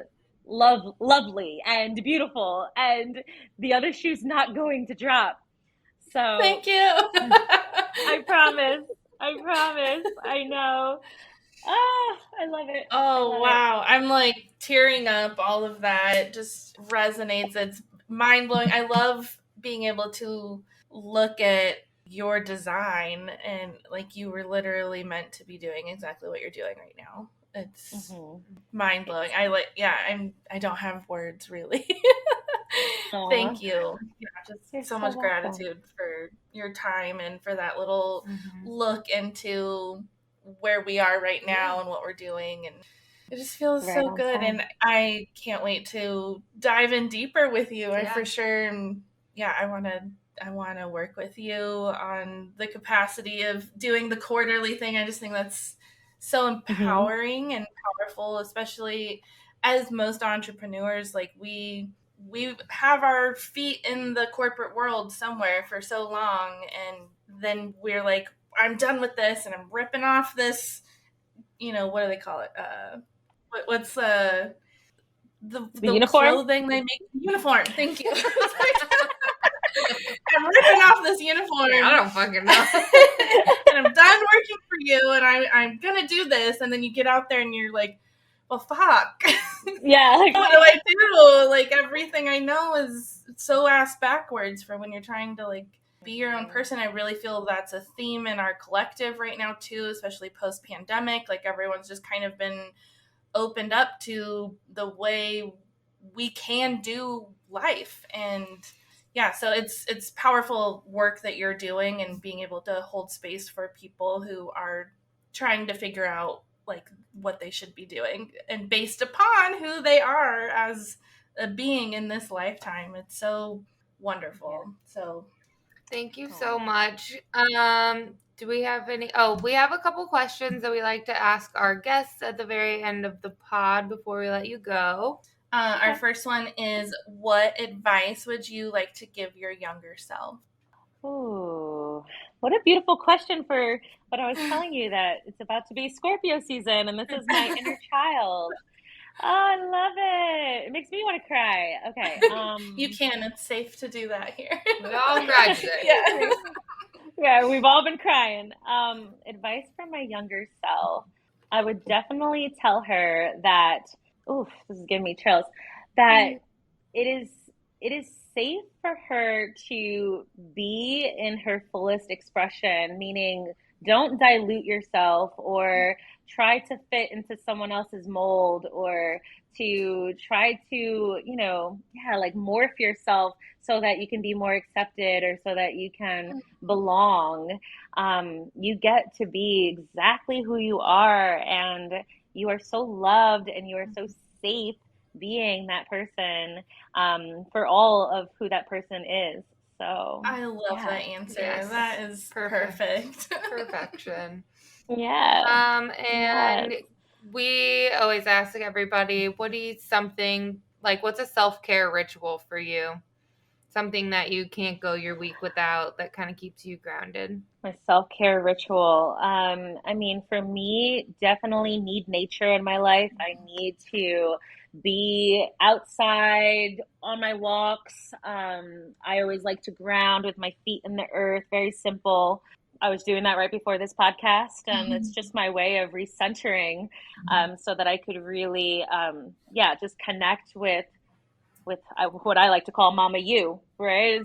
S3: lovely and beautiful and the other shoe's not going to drop. So
S2: Thank you.
S3: I promise. I promise. I know. Ah, I love it. I
S2: Oh,
S3: love it.
S2: wow. I'm like tearing up. All of that just resonates. It's mind blowing. I love being able to look at your design and like you were literally meant to be doing exactly what you're doing right now. It's
S3: Mm-hmm.
S2: mind blowing. I like, yeah, I don't have words really.
S3: Aw,
S2: Thank you. Yeah, just
S3: you're
S2: so
S3: so
S2: much
S3: welcome.
S2: gratitude for your time and for that little
S3: Mm-hmm.
S2: look into where we are right
S3: Yeah,
S2: now and what we're doing and it just feels
S3: right
S2: so
S3: on
S2: good and
S3: time.
S2: I can't wait to dive in deeper with you. I for
S1: Yeah.
S2: sure yeah, I want to work with you on the capacity of doing the quarterly thing. I just think that's so
S3: Mm-hmm.
S2: empowering and powerful, especially as most entrepreneurs, like we have our feet in the corporate world somewhere for so long, and then we're like, I'm done with this, and I'm ripping off this, what do they call it? What's
S3: The
S2: the
S3: uniform?
S2: clothing they make? Uniform. Thank you. I'm ripping off this uniform.
S1: I don't fucking know.
S2: And I'm done working for you, and I'm gonna do this. And then you get out there and you're like, well, fuck.
S3: Yeah. Like,
S2: what do I do? Like, everything I know is so ass backwards for when you're trying to like be your own person. I really feel that's a theme in our collective right now too, especially post pandemic. Like, everyone's just kind of been opened up to the way we can do life. And yeah, so it's powerful work that you're doing, and being able to hold space for people who are trying to figure out like what they should be doing, and based upon who they are as a being in this lifetime. It's so wonderful. So
S1: Thank you so much. Do we have any? Oh, we have a couple questions that we like to ask our guests at the very end of the pod before we let you go.
S2: Our first one is, what advice would you like to give your younger self?
S3: ooh, what a beautiful question for what I was telling you, that it's about to be Scorpio season and this is my inner child. Oh, I love it. It makes me want to cry. Okay.
S2: You can. It's safe to do that here.
S1: We all cried today.
S2: Yeah.
S3: Yeah, we've all been crying. Advice from my younger self. I would definitely tell her that, oof, this is giving me chills, that it is it is safe for her to be in her fullest expression, meaning don't dilute yourself or try to fit into someone else's mold, or to try to, yeah, like morph yourself so that you can be more accepted or so that you can belong. You get to be exactly who you are, and you are so loved and you are so safe being that person, for all of who that person is. So
S2: I love
S3: yeah.
S2: that answer.
S1: Yes.
S2: That is
S1: Perfect.
S2: perfect.
S1: Perfection.
S3: Yeah.
S1: And
S3: Yes.
S1: we always ask everybody, what's a self-care ritual for you? Something that you can't go your week without, that kind of keeps you grounded.
S3: My self-care ritual. I mean, for me, definitely need nature in my life. I need to be outside on my walks. I always like to ground with my feet in the earth, very simple. I was doing that right before this podcast, and it's just my way of recentering, so that I could really, yeah, just connect with what I like to call Mama You, right?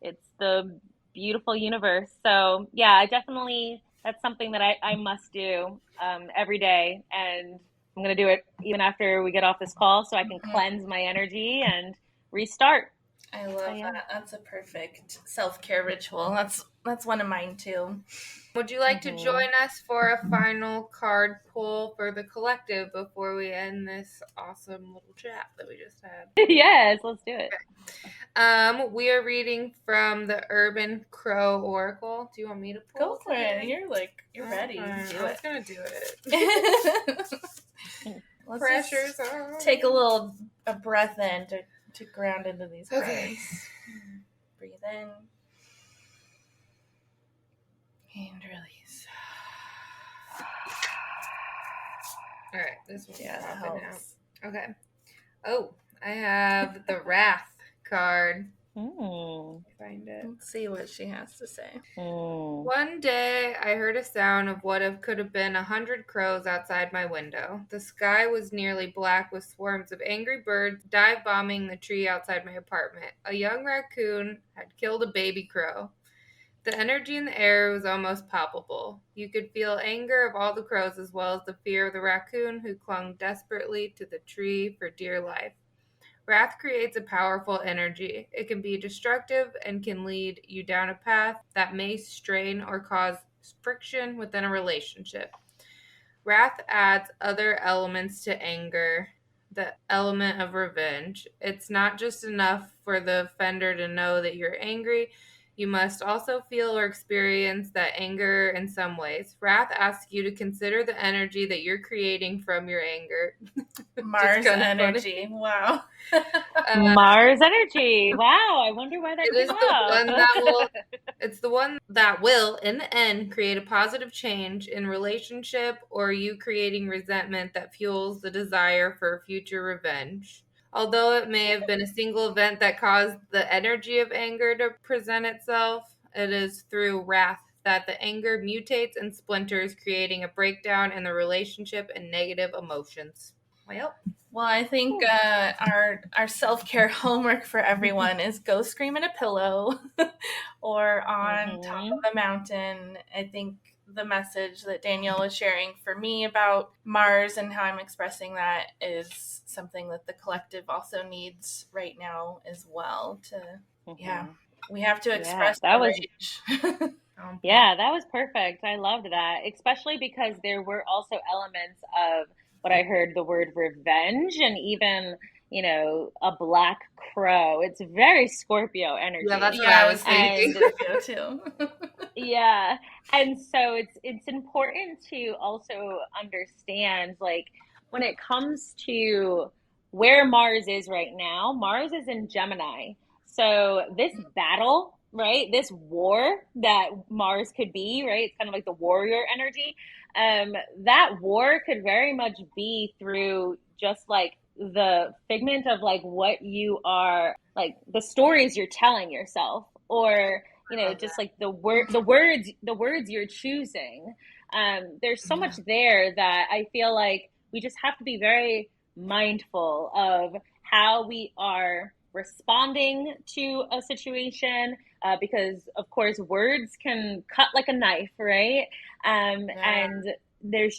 S3: It's the beautiful universe. So yeah, I definitely, that's something that I must do, every day, and I'm gonna do it even after we get off this call, so I can cleanse my energy and restart.
S2: I
S3: So
S2: love
S3: yeah.
S2: that. That's a perfect self-care ritual. That's one of mine too.
S1: Would you like to join us for a final card pull for the collective before we end this awesome little chat that we just had?
S3: Yes, let's do it.
S1: We are reading from the Urban Crow Oracle. Do you want me to pull?
S2: Go for it. You're ready.
S1: I
S2: Do
S1: was gonna do it.
S2: it. Let's
S1: Pressure's
S2: just
S1: on.
S2: take a breath in to ground into these cards.
S1: Okay.
S2: Breathe in and release.
S1: All right, this one's
S2: Yeah, that
S1: popping out.
S2: helps.
S1: Okay. Oh, I have the Wrath card. Find it.
S2: Let's see what she has to say.
S1: One day, I heard a sound of what could have been 100 crows outside my window. The sky was nearly black with swarms of angry birds dive bombing the tree outside my apartment. A young raccoon had killed a baby crow. The energy in the air was almost palpable. You could feel anger of all the crows as well as the fear of the raccoon who clung desperately to the tree for dear life. Wrath creates a powerful energy. It can be destructive and can lead you down a path that may strain or cause friction within a relationship. Wrath adds other elements to anger, the element of revenge. It's not just enough for the offender to know that you're angry. You must also feel or experience that anger in some ways. Wrath asks you to consider the energy that you're creating from your anger.
S2: Mars energy. Wow.
S3: Mars energy. Wow. I wonder why that
S1: It is
S3: came
S1: the
S3: up.
S1: one that will, it's the one that will, in the end, create a positive change in relationship, or you creating resentment that fuels the desire for future revenge. Although it may have been a single event that caused the energy of anger to present itself, it is through wrath that the anger mutates and splinters, creating a breakdown in the relationship and negative emotions.
S2: Well, I think our self-care homework for everyone is go scream in a pillow or on top of a mountain. I think the message that Danielle was sharing for me about Mars and how I'm expressing that is something that the collective also needs right now as well. We have to express
S3: that was
S2: rage.
S3: Yeah, that was perfect. I loved that, especially because there were also elements of what I heard the word revenge and even, a black crow. It's very Scorpio energy.
S1: Yeah, that's what I was thinking.
S2: Scorpio too.
S3: Yeah. And so it's important to also understand, like, when it comes to where Mars is right now, Mars is in Gemini. So this battle, right? This war that Mars could be, right? It's kind of like the warrior energy. That war could very much be through just like the figment of like what you are, like the stories you're telling yourself, or just like the words you're choosing. There's so much there that I feel like we just have to be very mindful of how we are responding to a situation, because of course words can cut like a knife, right? And there's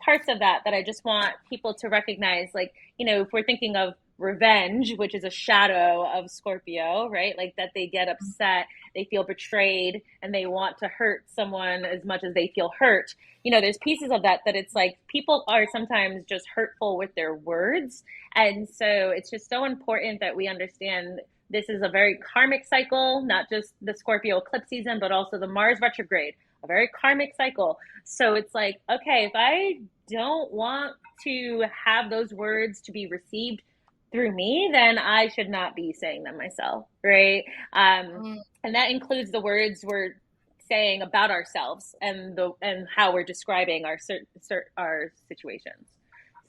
S3: parts of that I just want people to recognize, like, if we're thinking of revenge, which is a shadow of Scorpio, right? Like that they get upset, they feel betrayed, and they want to hurt someone as much as they feel hurt. There's pieces of that it's like people are sometimes just hurtful with their words. And so it's just so important that we understand this is a very karmic cycle, not just the Scorpio eclipse season, but also the Mars retrograde, a very karmic cycle. So it's like, okay, if I don't want to have those words to be received through me, then I should not be saying them myself, right? And that includes the words we're saying about ourselves and how we're describing our situations.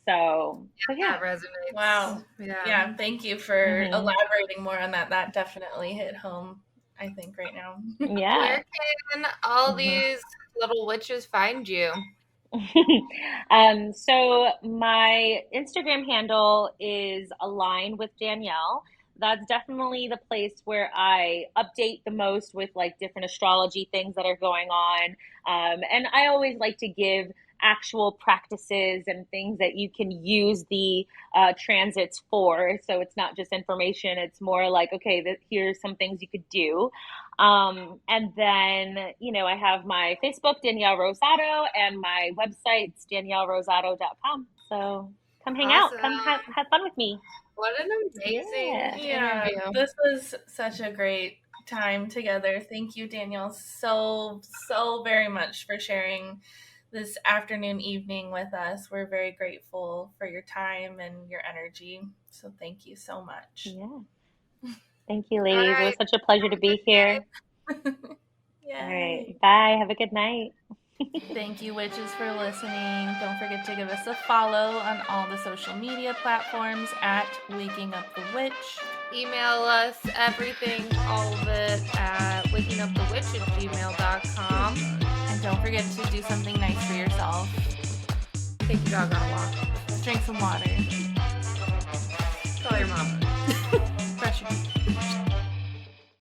S3: So
S1: that resonates.
S2: Wow. Yeah. Thank you for elaborating more on that. That definitely hit home, I think, right now.
S3: Yeah.
S1: Where can all these little witches find you?
S3: So my Instagram handle is Align with Danielle. That's definitely the place where I update the most with like different astrology things that are going on. And I always like to give actual practices and things that you can use the transits for. So it's not just information. It's more like, okay, here's some things you could do. And then, I have my Facebook, Danielle Rosado, and my website, DanielleRosado.com. So come hang out. Come have fun with me.
S1: What an amazing interview.
S2: This was such a great time together. Thank you, Danielle, so very much for sharing this afternoon, evening with us. We're very grateful for your time and your energy. So thank you so much.
S3: Yeah. Thank you, ladies. Right. It was such a pleasure to be here. All right. Bye. Have a good night.
S2: Thank you, witches, for listening. Don't forget to give us a follow on all the social media platforms at Waking Up the Witch.
S1: Email us everything, all of it, at wakingupthewitch@gmail.com.
S2: And don't forget to do something nice for yourself.
S1: Take your dog on a walk.
S2: Drink some water.
S1: Call your mom.
S2: Brush your teeth.